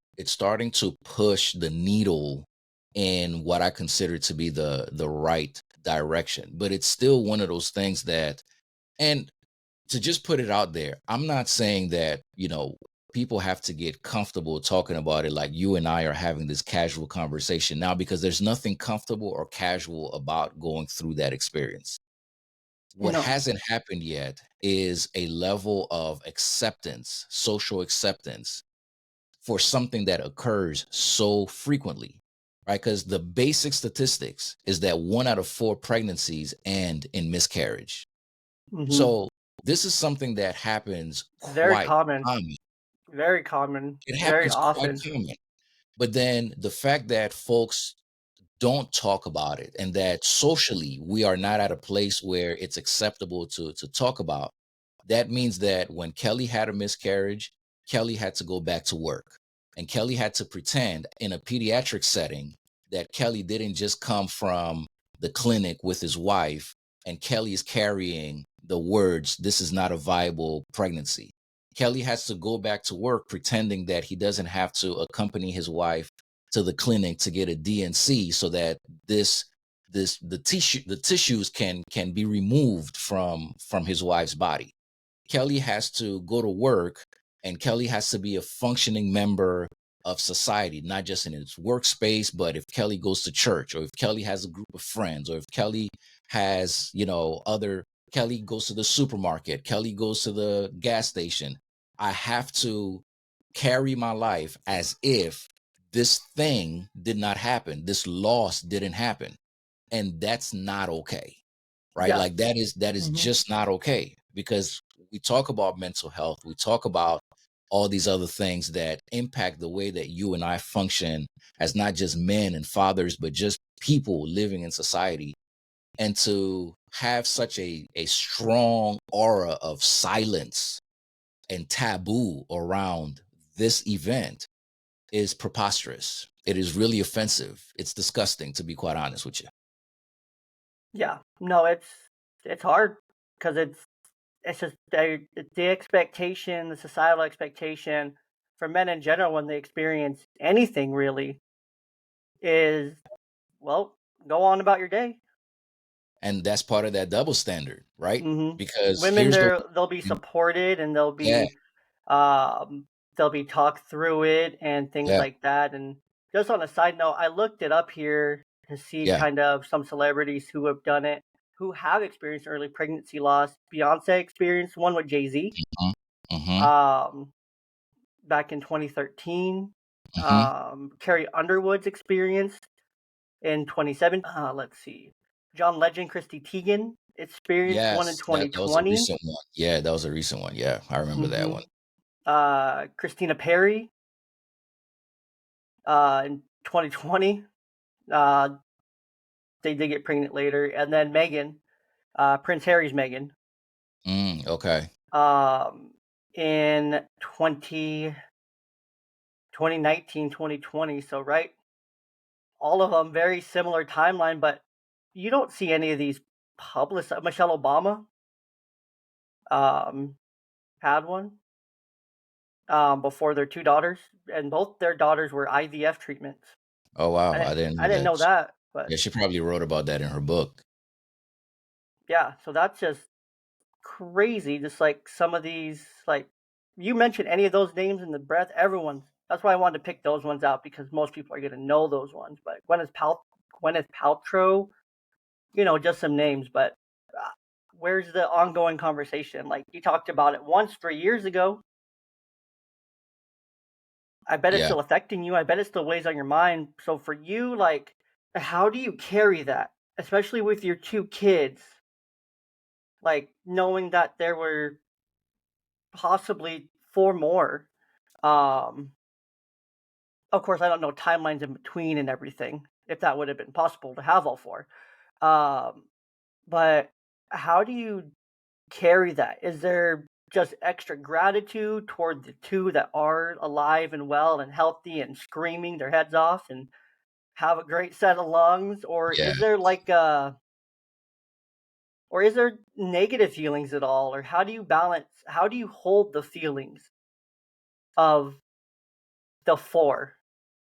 Speaker 2: push the needle in what I consider to be the right direction. But it's still one of those things that, and to just put it out there, I'm not saying that, people have to get comfortable talking about it like you and I are having this casual conversation now, because there's nothing comfortable or casual about going through that experience. What
Speaker 1: No.
Speaker 2: hasn't happened yet is a level of acceptance, social acceptance, for something that occurs so frequently, right? Because the basic statistics is that 1 out of 4 pregnancies end in miscarriage.
Speaker 1: Mm-hmm.
Speaker 2: So this is something that happens
Speaker 1: Very
Speaker 2: quite
Speaker 1: common.
Speaker 2: common.
Speaker 1: Very common.
Speaker 2: It
Speaker 1: Very
Speaker 2: happens quite
Speaker 1: often.
Speaker 2: common. But then the fact that folks don't talk about it, and that socially we are not at a place where it's acceptable to talk about, that means that when Kelly had a miscarriage, Kelly had to go back to work, and Kelly had to pretend in a pediatric setting that Kelly didn't just come from the clinic with his wife, and Kelly is carrying the words, "This is not a viable pregnancy." Kelly has to go back to work pretending that he doesn't have to accompany his wife to the clinic to get a DNC, so that the tissues can be removed from his wife's body. Kelly has to go to work, and Kelly has to be a functioning member of society, not just in its workspace, but if Kelly goes to church, or if Kelly has a group of friends, or if Kelly has, other Kelly goes to the supermarket. Kelly goes to the gas station. I have to carry my life as if this thing did not happen. This loss didn't happen. And that's not okay. Right?
Speaker 1: Yeah.
Speaker 2: Like that is
Speaker 1: Hmm.
Speaker 2: just not okay, because we talk about mental health. We talk about all these other things that impact the way that you and I function as not just men and fathers, but just people living in society. And to have such a strong aura of silence and taboo around this event is preposterous. It is really offensive. It's disgusting, to be quite honest with you.
Speaker 1: Yeah. No, it's hard because it's just the expectation, the societal expectation for men in general when they experience anything really is, well, go on about your day.
Speaker 2: And that's part of that double standard, right?
Speaker 1: Hmm.
Speaker 2: Because
Speaker 1: Women,
Speaker 2: here's the
Speaker 1: they'll be
Speaker 2: one.
Speaker 1: supported and
Speaker 2: Yeah,
Speaker 1: um they'll be talked through it and things
Speaker 2: yeah,
Speaker 1: like that. And just on a side note, I looked it up here to see
Speaker 2: yeah.
Speaker 1: kind of some celebrities who have done it, who have experienced early pregnancy loss. Beyonce experienced one with Jay-Z.
Speaker 2: Mhm, mhm,
Speaker 1: Um, back in 2013.
Speaker 2: mhm.
Speaker 1: Carrie Underwood's experienced in 2017. Let's see. John Legend, Christy Teigen experienced one in
Speaker 2: Yes, that was a
Speaker 1: 2020.
Speaker 2: recent one. Yeah, that was a recent one. Yeah, I remember that
Speaker 1: Hmm.
Speaker 2: one.
Speaker 1: Christina Perry in 2020. Uh, they did get pregnant later. And then Megan, Prince Harry's Megan,
Speaker 2: Okay.
Speaker 1: um, in 2019, 2020. So, right, all of them very similar timeline, but you don't see any of these public. Michelle Obama um, had one before their two daughters, and both their daughters were IVF treatments.
Speaker 2: Oh wow, I didn't
Speaker 1: I
Speaker 2: know
Speaker 1: didn't
Speaker 2: that.
Speaker 1: know that, but
Speaker 2: Yeah, she probably wrote about that in her book.
Speaker 1: yeah. So that's just crazy. Just like some of these, like you mentioned, any of those names in the breath, everyone's. That's why I wanted to pick those ones out because most people are going to know those ones. But Gwyneth Paltrow, just some names, but uh, where's the ongoing conversation? Like you talked about it once 3 years ago. I bet it's
Speaker 2: Yeah,
Speaker 1: still affecting you. I bet it still weighs on your mind. So for you, like, how do you carry that, especially with your two kids? Like knowing that there were possibly four more. Um, of course, I don't know timelines in between and everything. If that would have been possible to have all four, um, but how do you carry that? Is there just extra gratitude toward the two that are alive and well and healthy and screaming their heads off and have a great set of lungs, or
Speaker 2: yeah,
Speaker 1: is there negative feelings at all, or how do you hold the feelings of the four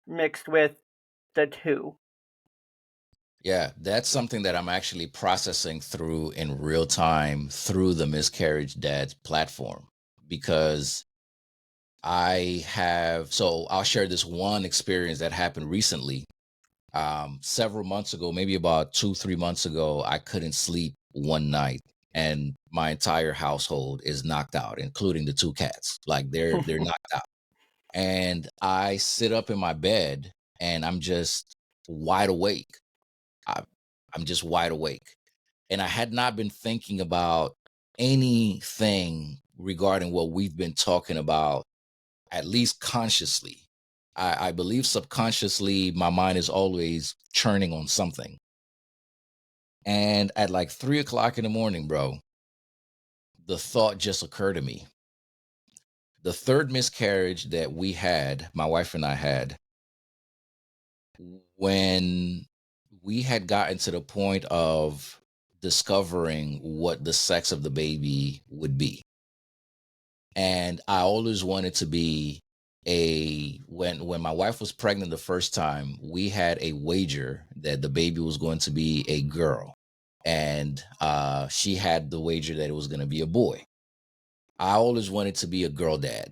Speaker 1: mixed with the two?
Speaker 2: yeah. That's something that I'm actually processing through in real time through the Miscarriage Dad platform, because so I'll share this one experience that happened recently. Several months ago, maybe about 2, 3 months ago, I couldn't sleep one night, and my entire household is knocked out, including the two cats. Like they're knocked out, and I sit up in my bed and I'm just wide awake. I, I'm just wide awake, and I had not been thinking about anything regarding what we've been talking about, at least consciously. I believe subconsciously my mind is always churning on something. And at like 3 o'clock in the morning, bro, the thought just occurred to me. The third miscarriage that we had, my wife and I had, when we had gotten to the point of discovering what the sex of the baby would be. And I always wanted to be when my wife was pregnant the first time, we had a wager that the baby was going to be a girl, and she had the wager that it was going to be a boy. I always wanted to be a girl dad.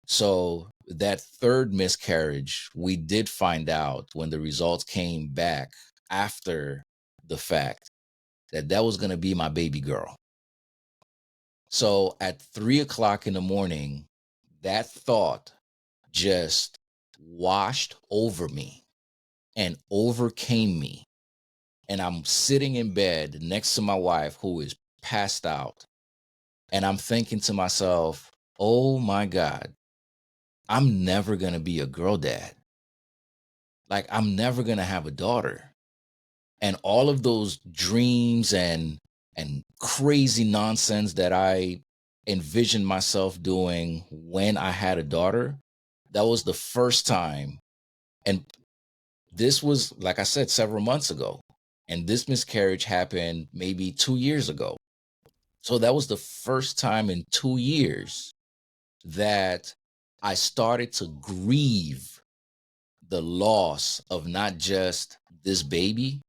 Speaker 2: So that third miscarriage, we did find out when the results came back after the fact that that was going to be my baby girl. So at 3 o'clock in the morning, that thought just washed over me and overcame me. And I'm sitting in bed next to my wife, who is passed out. And I'm thinking to myself, oh my God, I'm never going to be a girl dad. Like, I'm never going to have a daughter. And all of those dreams and crazy nonsense that I envisioned myself doing when I had a daughter, that was the first time. And this was, like I said, several months ago. And this miscarriage happened maybe 2 years ago. So that was the first time in 2 years that I started to grieve the loss of not just this baby,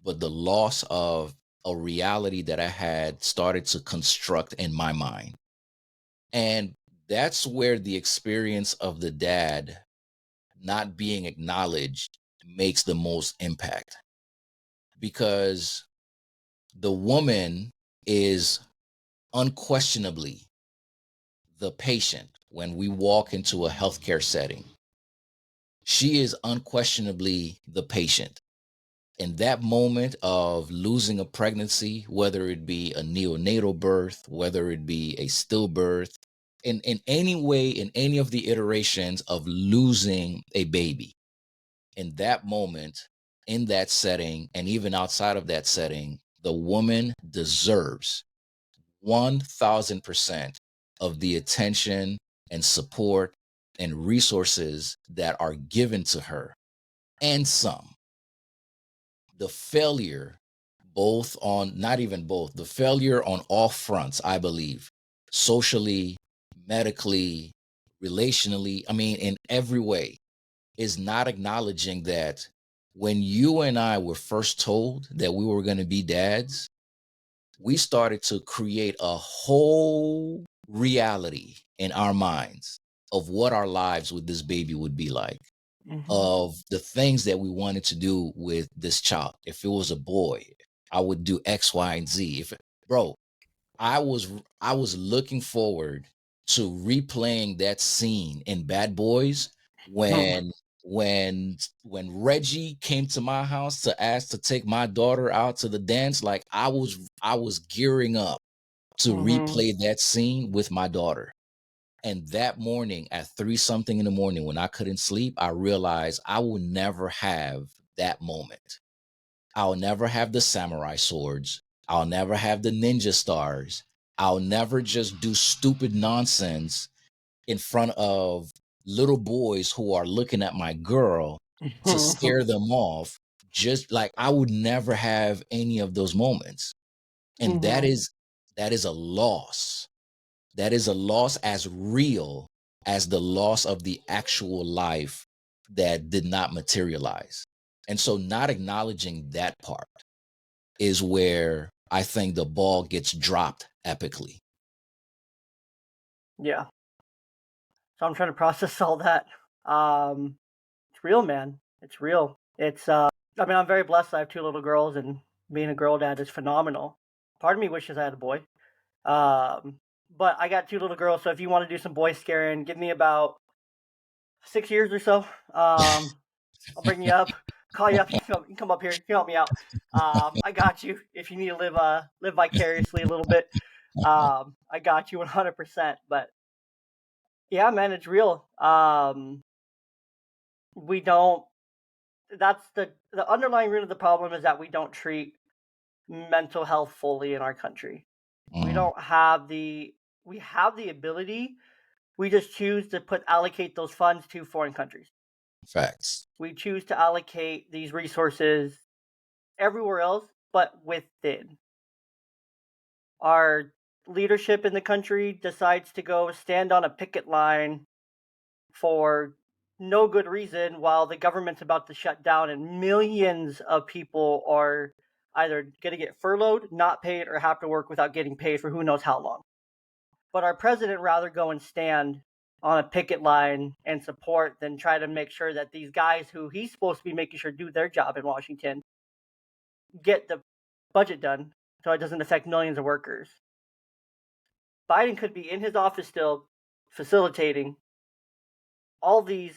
Speaker 2: but the loss of a reality that I had started to construct in my mind. And that's where the experience of the dad not being acknowledged makes the most impact, because the woman is unquestionably the patient when we walk into a healthcare setting. She is unquestionably the patient. In that moment of losing a pregnancy, whether it be a neonatal birth, whether it be a stillbirth, in any way, in any of the iterations of losing a baby, in that moment, in that setting, and even outside of that setting, the woman deserves 1000% of the attention and support and resources that are given to her, and some. The failure, both on, not even both, the failure on all fronts, I believe, socially, medically, relationally, I mean, in every way, is not acknowledging that when you and I were first told that we were going to be dads, we started to create a whole reality in our minds of what our lives with this baby would be like,
Speaker 1: Mm-hmm.
Speaker 2: of the things that we wanted to do with this child. If it was a boy, I would do X, Y, and Z. Bro, I was looking forward to replaying that scene in Bad Boys when when Reggie came to my house to ask to take my daughter out to the dance. Like, I was gearing up to
Speaker 1: Mm-hmm.
Speaker 2: replay that scene with my daughter. And that morning at 3 something in the morning, when I couldn't sleep, I realized I will never have that moment. I'll never have the samurai swords. I'll never have the ninja stars. I'll never just do stupid nonsense in front of little boys who are looking at my girl to scare them off. Just like, I would never have any of those moments. And that
Speaker 1: Mm-hmm.
Speaker 2: is a loss. That is a loss as real as the loss of the actual life that did not materialize. And so not acknowledging that part is where I think the ball gets dropped epically.
Speaker 1: Yeah. So I'm trying to process all that. It's real, man. It's real. I mean, I'm very blessed. I have two little girls, and being a girl dad is phenomenal. Part of me wishes I had a boy. Um, but I got two little girls, so if you want to do some boy scaring, give me about 6 years or so. I'll bring you up, call you up. You can come up here. You can help me out. I got you. If you need to live vicariously a little bit, I got you 100%. But yeah, man, it's real. We don't. That's the underlying root of the problem is that we don't treat mental health fully in our country. We
Speaker 2: Mm,
Speaker 1: don't have the we have the ability. We just choose to allocate those funds to foreign countries.
Speaker 2: facts.
Speaker 1: We choose to allocate these resources everywhere else but within. Our leadership in the country decides to go stand on a picket line for no good reason while the government's about to shut down and millions of people are either going to get furloughed, not paid, or have to work without getting paid for who knows how long. But our president rather go and stand on a picket line and support than try to make sure that these guys who he's supposed to be making sure do their job in Washington get the budget done so it doesn't affect millions of workers. Biden could be in his office still facilitating all these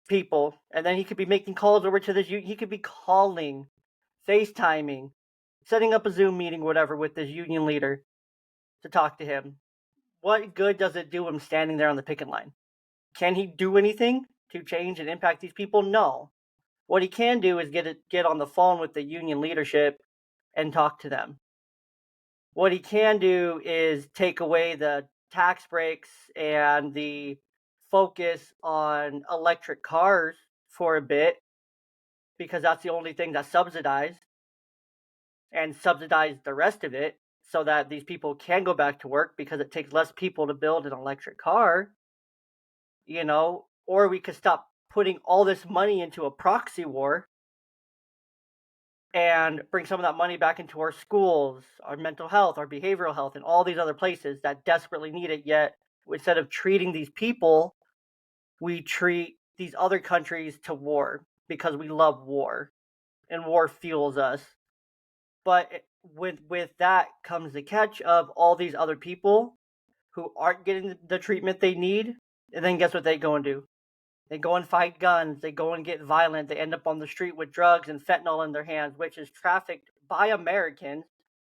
Speaker 1: people, and then he could be making calls over to this. He could be calling, FaceTiming, setting up a Zoom meeting, whatever, with this union leader to talk to him. What good does it do him standing there on the picket line? Can he do anything to change and impact these people? No. What he can do is get on the phone with the union leadership and talk to them. What he can do is take away the tax breaks and the focus on electric cars for a bit, because that's the only thing that's subsidized, and subsidize the rest of it so that these people can go back to work, because it takes less people to build an electric car, or we could stop putting all this money into a proxy war and bring some of that money back into our schools, our mental health, our behavioral health, and all these other places that desperately need it. Yet, instead of treating these people, we treat these other countries to war because we love war and war fuels us. But with that comes the catch of all these other people who aren't getting the treatment they need. And then guess what they go and do? They go and fight guns. They go and get violent. They end up on the street with drugs and fentanyl in their hands, which is trafficked by Americans.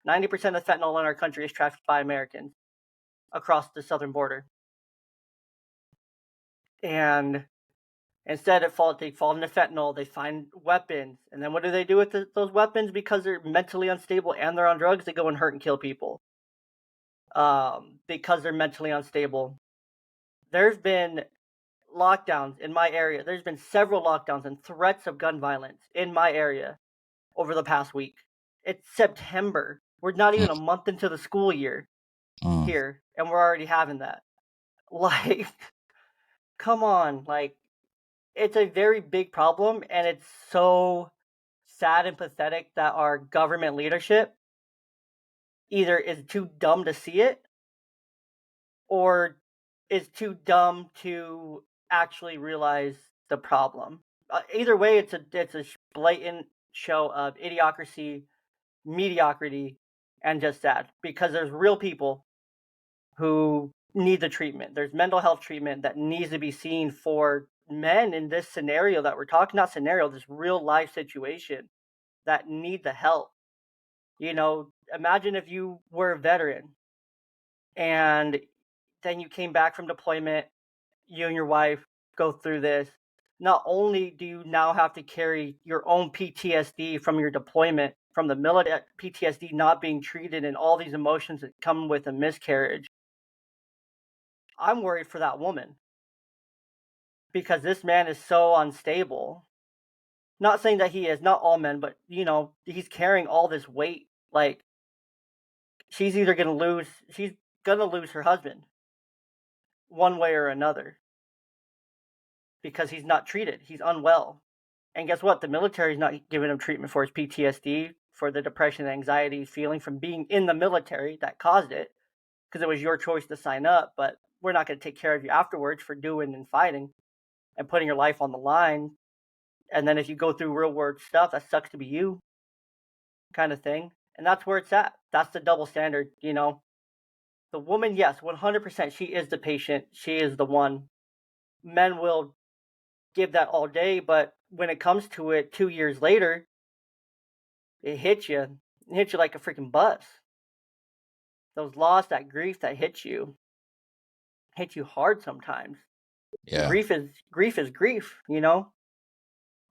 Speaker 1: 90% of fentanyl in our country is trafficked by Americans across the southern border. And instead, they fall into fentanyl. They find weapons. And then what do they do with those weapons? Because they're mentally unstable and they're on drugs, they go and hurt and kill people. Because they're mentally unstable. There's been lockdowns in my area. There's been several lockdowns and threats of gun violence in my area over the past week. It's September. We're not even a month into the school year here, and we're already having that. Like, come on. Like, it's a very big problem, and it's so sad and pathetic that our government leadership either is too dumb to see it or is too dumb to actually realize the problem. Either way, it's a blatant show of idiocracy, mediocrity, and just sad, because there's real people who need the treatment. There's mental health treatment that needs to be seen for men in this scenario that we're talking, not scenario, this real life situation, that need the help. Imagine if you were a veteran and then you came back from deployment, you and your wife go through this. Not only do you now have to carry your own PTSD from your deployment, from the military, PTSD not being treated, and all these emotions that come with a miscarriage. I'm worried for that woman because this man is so unstable. Not saying that he is, not all men, but he's carrying all this weight. Like, she's gonna lose her husband one way or another because he's not treated. He's unwell. And guess what? The military is not giving him treatment for his PTSD, for the depression and anxiety he's feeling from being in the military that caused it, because it was your choice to sign up, but we're not going to take care of you afterwards for doing and fighting and putting your life on the line. And then if you go through real world stuff, that sucks to be you, kind of thing. And that's where it's at. That's the double standard, The woman, yes, 100%, she is the patient. She is the one. Men will give that all day, but when it comes to it 2 years later, it hits you. It hits you like a freaking bus. Those loss, that grief that hits you hard sometimes.
Speaker 2: Yeah.
Speaker 1: Grief is grief,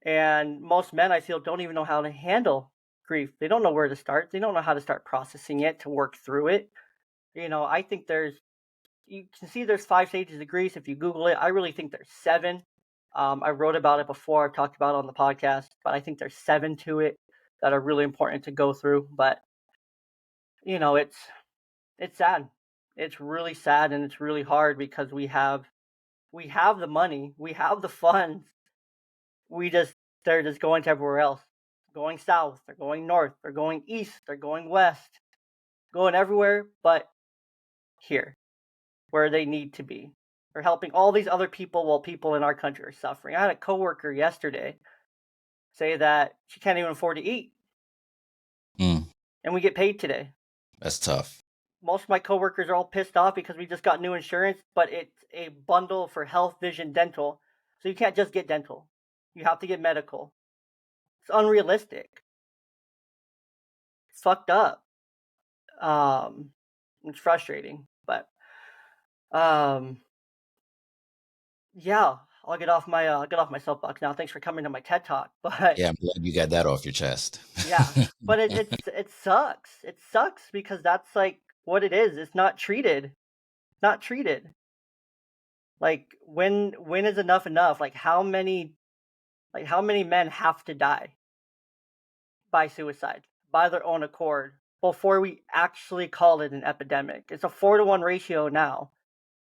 Speaker 1: And most men, I feel, don't even know how to handle grief. They don't know where to start. They don't know how to start processing it, to work through it. I think you can see there's 5 stages of grief if you Google it. I really think there's 7. I wrote about it before. I've talked about it on the podcast, but I think there's 7 to it that are really important to go through. But it's sad. It's really sad, and it's really hard because we have the money, we have the funds. They're just going to everywhere else. Going south, they're going north, they're going east, they're going west, going everywhere but here, where they need to be. They're helping all these other people while people in our country are suffering. I had a coworker yesterday say that she can't even afford to eat. And we get paid today.
Speaker 2: That's tough.
Speaker 1: most of my coworkers are all pissed off because we just got new insurance, but it's a bundle for health, vision, dental. So you can't just get dental. You have to get medical. It's unrealistic. It's fucked up. It's frustrating, but um, yeah, I'll get off my soapbox now. Thanks for coming to my TED Talk. But
Speaker 2: Yeah, I'm glad you got that off your chest.
Speaker 1: yeah, but it sucks. It sucks because that's like what it is. It's not treated. Not treated. Like when is enough enough? Like how many men have to die by suicide by their own accord before we actually call it an epidemic? It's a 4-to-1 ratio now.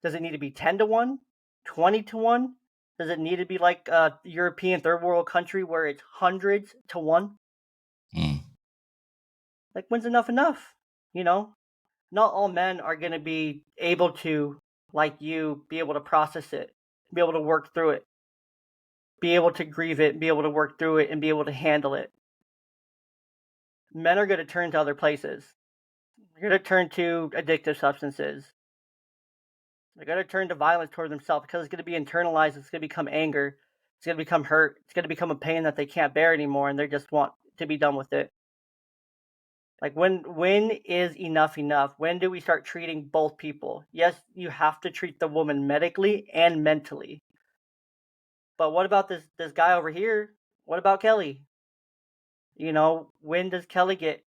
Speaker 1: Does it need to be 10-to-1, 20-to-1? Does it need to be like a European third world country where it's hundreds to one?
Speaker 2: Mm.
Speaker 1: Like when's enough enough? You know, not all men are going to be able to, like you, be able to process it, be able to work through it, be able to grieve it, be able to work through it, and be able to handle it. Men are going to turn to other places. They're going to turn to addictive substances. They're going to turn to violence toward themselves because it's going to be internalized. It's going to become anger. It's going to become hurt. It's going to become a pain that they can't bear anymore, and they just want to be done with it. Like when is enough enough? When do we start treating both people? Yes, you have to treat the woman medically and mentally. But what about this guy over here? What about Kelly? You know, when does Kelly get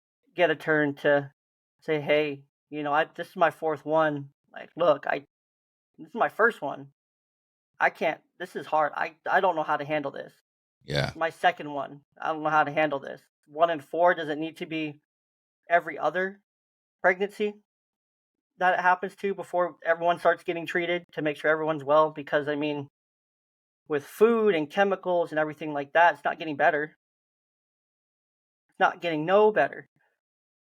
Speaker 1: a turn to say, "Hey, you know, this is my fourth one. Like, look, this is my first one. I can't. This is hard. I don't know how to handle this.
Speaker 2: Yeah.
Speaker 1: My second one. I don't know how to handle this. 1 in 4. Does it need to be every other pregnancy that it happens to before everyone starts getting treated to make sure everyone's well? Because I mean, with food and chemicals and everything like that, it's not getting better. It's not getting no better.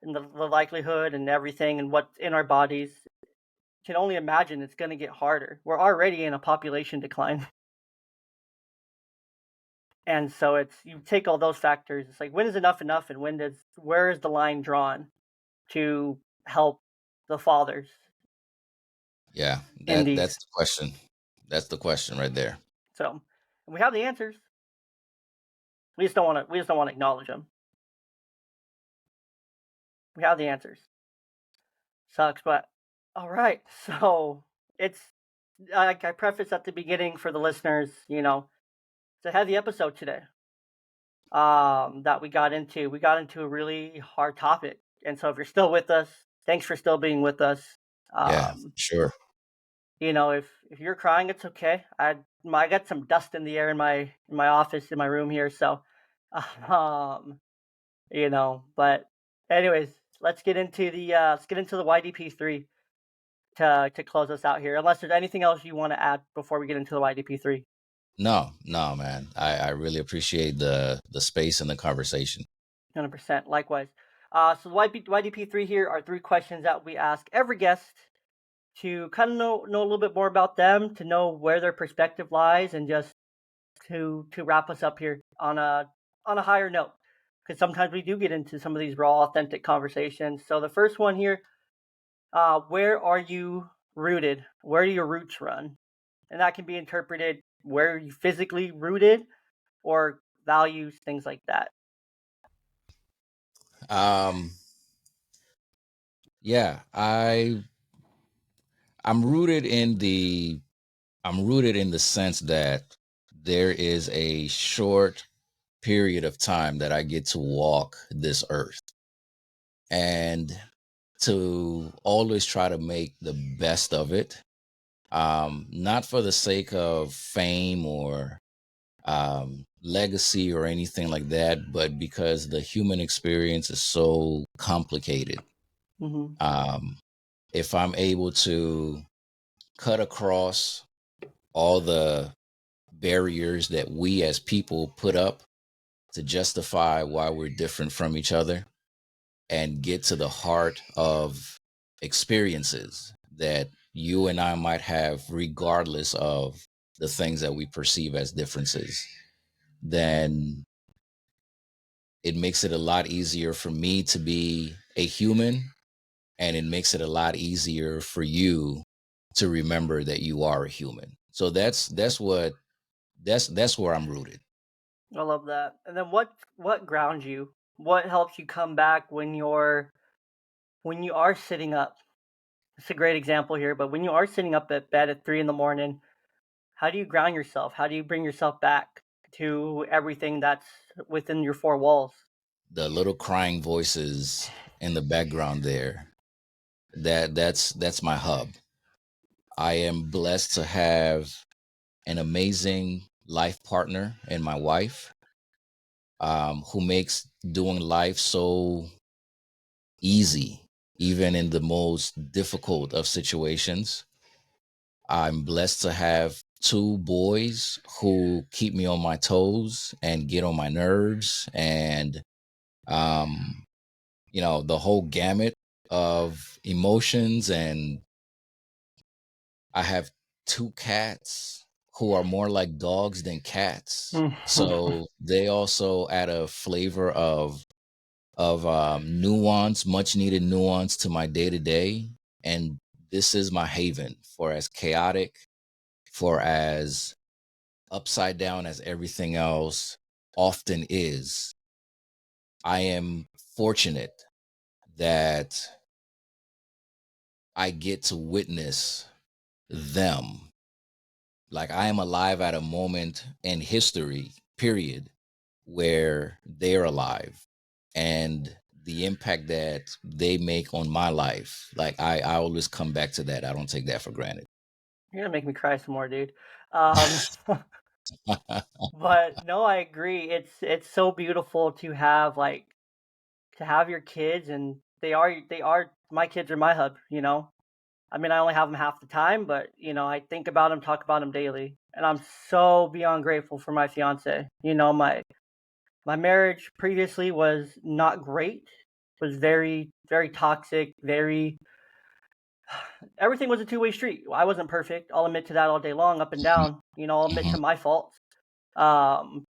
Speaker 1: And the likelihood and everything and what's in our bodies, can only imagine it's going to get harder. We're already in a population decline. And so it's, you take all those factors. It's like, when is enough enough, and where is the line drawn to help the fathers?
Speaker 2: Yeah.
Speaker 1: In these.
Speaker 2: That's the question. That's the question right there.
Speaker 1: So we have the answers. We just don't want to acknowledge them. We have the answers. Sucks, but all right. So it's like I prefaced at the beginning for the listeners, you know, it's a heavy episode today. That we got into a really hard topic. And so if you're still with us, thanks for still being with us.
Speaker 2: Yeah, sure.
Speaker 1: You know, if you're crying, it's okay. I got some dust in the air in my office, in my room here, so you know, but anyways, let's get into the YDP3 to close us out here. Unless there's anything else you want to add before we get into the YDP3.
Speaker 2: No, man. I really appreciate the space and the conversation.
Speaker 1: 100%. Likewise. So the YDP3 here are 3 questions that we ask every guest to kind of know a little bit more about them, to know where their perspective lies, and just to wrap us up here on a higher note. Because sometimes we do get into some of these raw, authentic conversations. So the first one here, where are you rooted? Where do your roots run? And that can be interpreted where you physically rooted, or values, things like that.
Speaker 2: Yeah, I'm rooted in the sense that there is a short period of time that I get to walk this earth, and to always try to make the best of it, not for the sake of fame or legacy or anything like that, but because the human experience is so complicated.
Speaker 1: Mm-hmm.
Speaker 2: If I'm able to cut across all the barriers that we as people put up to justify why we're different from each other, and get to the heart of experiences that you and I might have, regardless of the things that we perceive as differences, then it makes it a lot easier for me to be a human and it makes it a lot easier for you to remember that you are a human. So that's where I'm rooted.
Speaker 1: I love that. And then what grounds you? What helps you come back when you are sitting up? It's a great example here, but when you are sitting up at bed at 3 in the morning, how do you ground yourself? How do you bring yourself back to everything that's within your four walls?
Speaker 2: The little crying voices in the background there, that's my hub. I am blessed to have an amazing life partner in my wife, who makes doing life so easy, even in the most difficult of situations. I'm blessed to have two boys who keep me on my toes and get on my nerves, and um, the whole gamut of emotions. And I have two cats who are more like dogs than cats. So they also add a flavor of nuance, much needed nuance to my day to day. And this is my haven for as chaotic, for as upside down as everything else often is. I am fortunate that I get to witness them. Like, I am alive at a moment in history, period, where they're alive, and the impact that they make on my life. Like, I always come back to that. I don't take that for granted.
Speaker 1: You're gonna make me cry some more, dude. Um, but no, I agree. It's so beautiful to have your kids, and they are my kids are my hub. I mean, I only have them half the time, but I think about them, talk about them daily, and I'm so beyond grateful for my fiance. My marriage previously was not great. Was very very toxic. Very everything was a two-way street. I wasn't perfect. I'll admit to that all day long, up and down. I'll admit to
Speaker 2: Mhm.
Speaker 1: my faults. Um,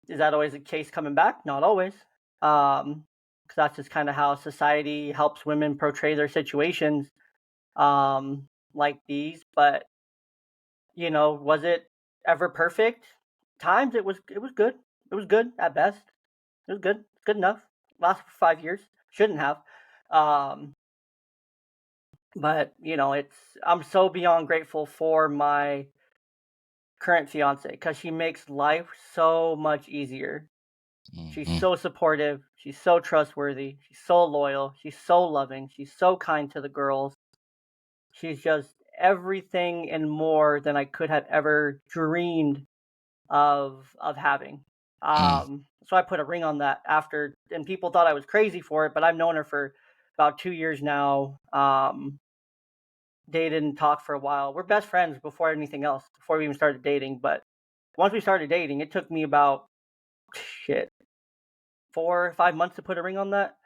Speaker 1: is that always the case coming back? Not always. Because that's just kind of how society helps women portray their situations like these. But was it ever perfect? Times it was good. It was good at best. It was good. It's good enough. Lasted for 5 years. Shouldn't have. Um, but I'm so beyond grateful for my current fiance because she makes life so much easier. She's
Speaker 2: Mhm.
Speaker 1: so supportive. She's so trustworthy. She's so loyal. She's so loving. She's so kind to the girls. She's just everything and more than I could have ever dreamed of having.
Speaker 2: Mm.
Speaker 1: So I put a ring on that after, and people thought I was crazy for it, but I've known her for about 2 years now. Dated and talked for a while. We're best friends before anything else, before we even started dating. But once we started dating, it took me about shit 4 or 5 months to put a ring on that.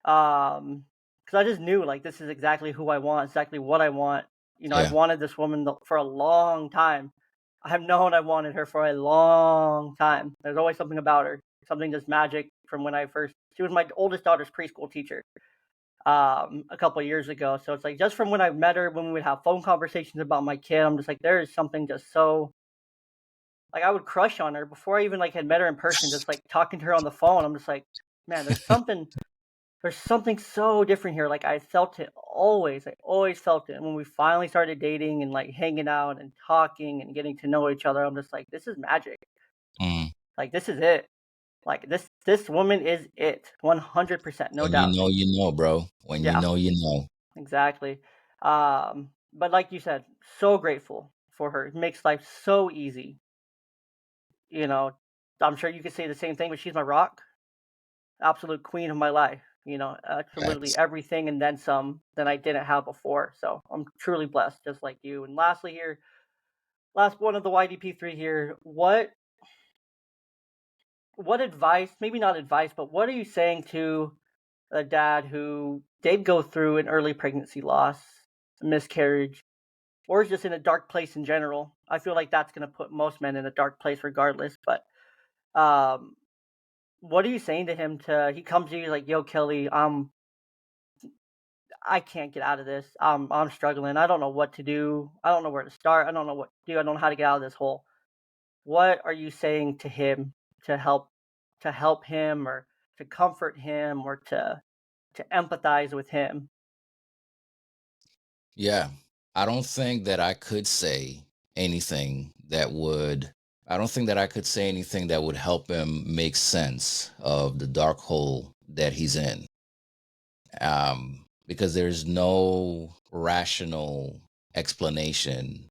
Speaker 1: Because I just knew like this is exactly who I want, exactly what I want. I've
Speaker 2: Yeah.
Speaker 1: wanted this woman for a long time. I've known I wanted her for a long time. There's always something about her, something just magic from when I first. She was my oldest daughter's preschool teacher, a couple of years ago. So it's like just from when I met her, when we would have phone conversations about my kid, I'm just like, there is something just so like I would crush on her before I even like had met her in person. Just like talking to her on the phone, I'm just like, man, there's something so different here. Like I felt it always. I always felt it. And when we finally started dating and like hanging out and talking and getting to know each other, I'm just like, this is magic.
Speaker 2: Mm.
Speaker 1: Like this is it. Like this woman is it. 100%, no
Speaker 2: When
Speaker 1: doubt.
Speaker 2: you know, bro. When
Speaker 1: Yeah,
Speaker 2: you know.
Speaker 1: exactly. But like you said, so grateful for her. It makes life so easy. You know, I'm sure you could say the same thing, but she's my rock, absolute queen of my life. Absolutely
Speaker 2: Facts.
Speaker 1: everything and then some that I didn't have before. So I'm truly blessed, just like you. And lastly, here, last one of the YDP3 here. What advice? Maybe not advice, but what are you saying to a dad who did go through an early pregnancy loss, a miscarriage, or is just in a dark place in general? I feel like that's going to put most men in a dark place, regardless. But um, what are you saying to him? He comes to you like, "Yo, Kelly, I can't get out of this. I'm struggling. I don't know what to do. I don't know where to start. I don't know what to do. I don't know how to get out of this hole. What are you saying to him to help him, or to comfort him, or to empathize with him?
Speaker 2: Yeah. I don't think that I could say anything that would I don't think that I could say anything that would help him make sense of the dark hole that he's in. Because there's no rational explanation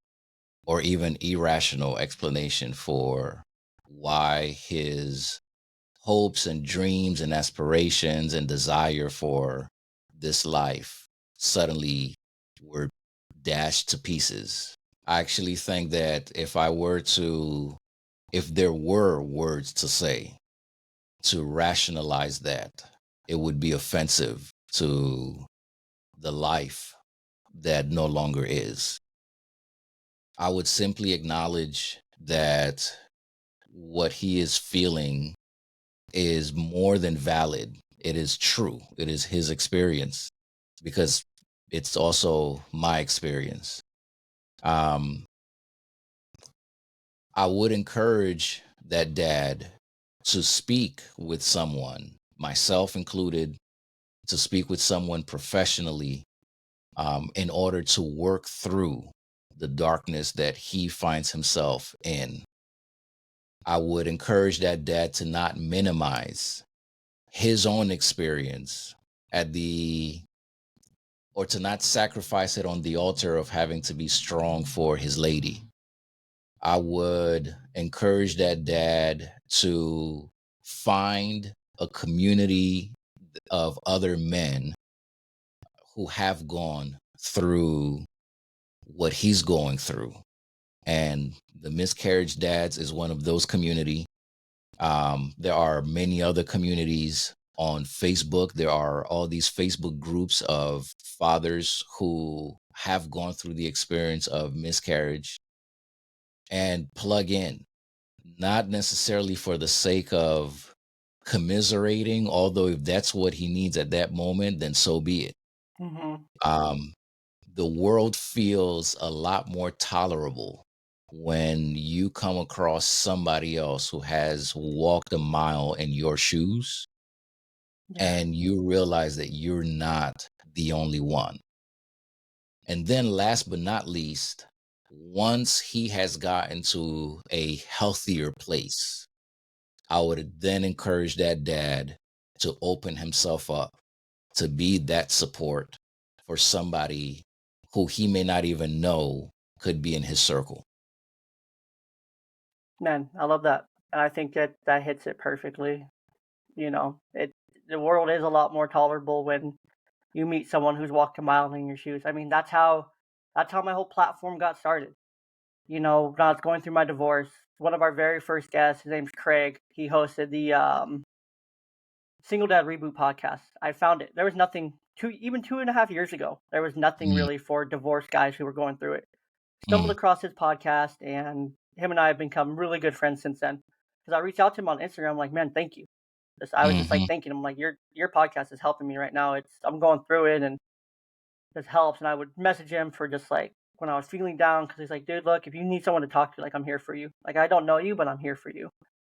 Speaker 2: or even irrational explanation for why his hopes and dreams and aspirations and desire for this life suddenly were dashed to pieces. I actually think that if there were words to say to rationalize that, it would be offensive to the life that no longer is. I would simply acknowledge that what he is feeling is more than valid. It is true. It is his experience because it's also my experience. Um, I would encourage that dad to speak with someone, myself included, to speak with someone professionally in order to work through the darkness that he finds himself in. I would encourage that dad to not minimize his own experience at the or to not sacrifice it on the altar of having to be strong for his lady. I would encourage that dad to find a community of other men who have gone through what he's going through. And the Miscarriage Dads is one of those community. There are many other communities on Facebook. There are all these Facebook groups of fathers who have gone through the experience of miscarriage and plug in, not necessarily for the sake of commiserating, although if that's what he needs at that moment, then so be it.
Speaker 1: Hmm.
Speaker 2: Um, the world feels a lot more tolerable when you come across somebody else who has walked a mile in your shoes
Speaker 1: Yeah.
Speaker 2: and you realize that you're not the only one. And then, last but not least, once he has gotten to a healthier place, I would then encourage that dad to open himself up to be that support for somebody who he may not even know could be in his circle.
Speaker 1: Man, I love that. And I think that hits it perfectly. The world is a lot more tolerable when you meet someone who's walked a mile in your shoes. I mean, that's how my whole platform got started. When I was going through my divorce, one of our very first guests, his name's Craig, he hosted the Single Dad Reboot podcast. I found it. There was nothing, even 2.5 years ago, there was nothing
Speaker 2: Mm,
Speaker 1: really for divorced guys who were going through it. Stumbled
Speaker 2: mm,
Speaker 1: across his podcast, and him and I have become really good friends since then. Because I reached out to him on Instagram, I'm like, man, thank you. I was just like
Speaker 2: mhm.
Speaker 1: thanking him, like, your podcast is helping me right now. I'm going through it, and this helps. And I would message him for just like when I was feeling down, because he's like, dude, look, if you need someone to talk to, like, I'm here for you. Like, I don't know you, but I'm here for you.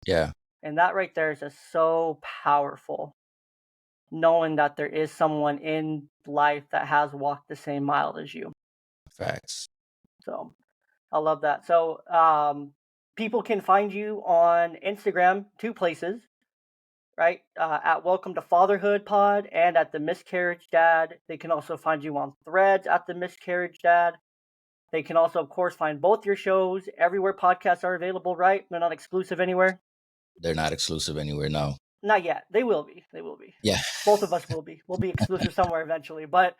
Speaker 2: Yeah,
Speaker 1: And that right there is just so powerful, knowing that there is someone in life that has walked the same mile as you.
Speaker 2: facts.
Speaker 1: So I love that. So people can find you on Instagram, two places, right? At Welcome to Fatherhood Pod and at the Miscarriage Dad. They can also find you on Threads at the Miscarriage Dad. They can also, of course, find both your shows everywhere podcasts are available, right? They're not exclusive anywhere.
Speaker 2: They're not exclusive anywhere. No.
Speaker 1: Not yet. They will be. They will be.
Speaker 2: Yeah.
Speaker 1: Both of us will be. We'll be exclusive somewhere eventually. But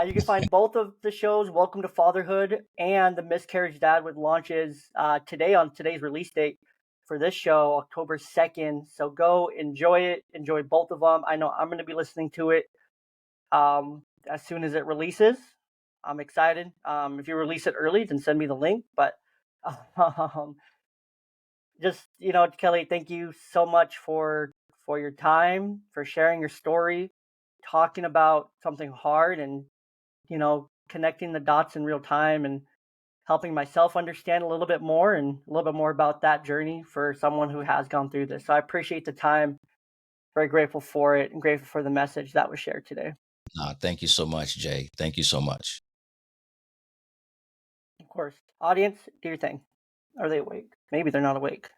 Speaker 1: you can find both of the shows, Welcome to Fatherhood and The Miscarriage Dad, with launches today on today's release date for this show, October 2nd. So go enjoy it. Enjoy both of them. I know I'm going to be listening to it as soon as it releases. I'm excited. If you release it early, then send me the link. But um, just, Kelly, thank you so much for your time, for sharing your story. talking about something hard and, connecting the dots in real time and helping myself understand a little bit more and a little bit more about that journey for someone who has gone through this. So I appreciate the time. Very grateful for it and grateful for the message that was shared today.
Speaker 2: Thank you so much, Jay. Thank you so much.
Speaker 1: Of course. Audience, do your thing. Are they awake? Maybe they're not awake.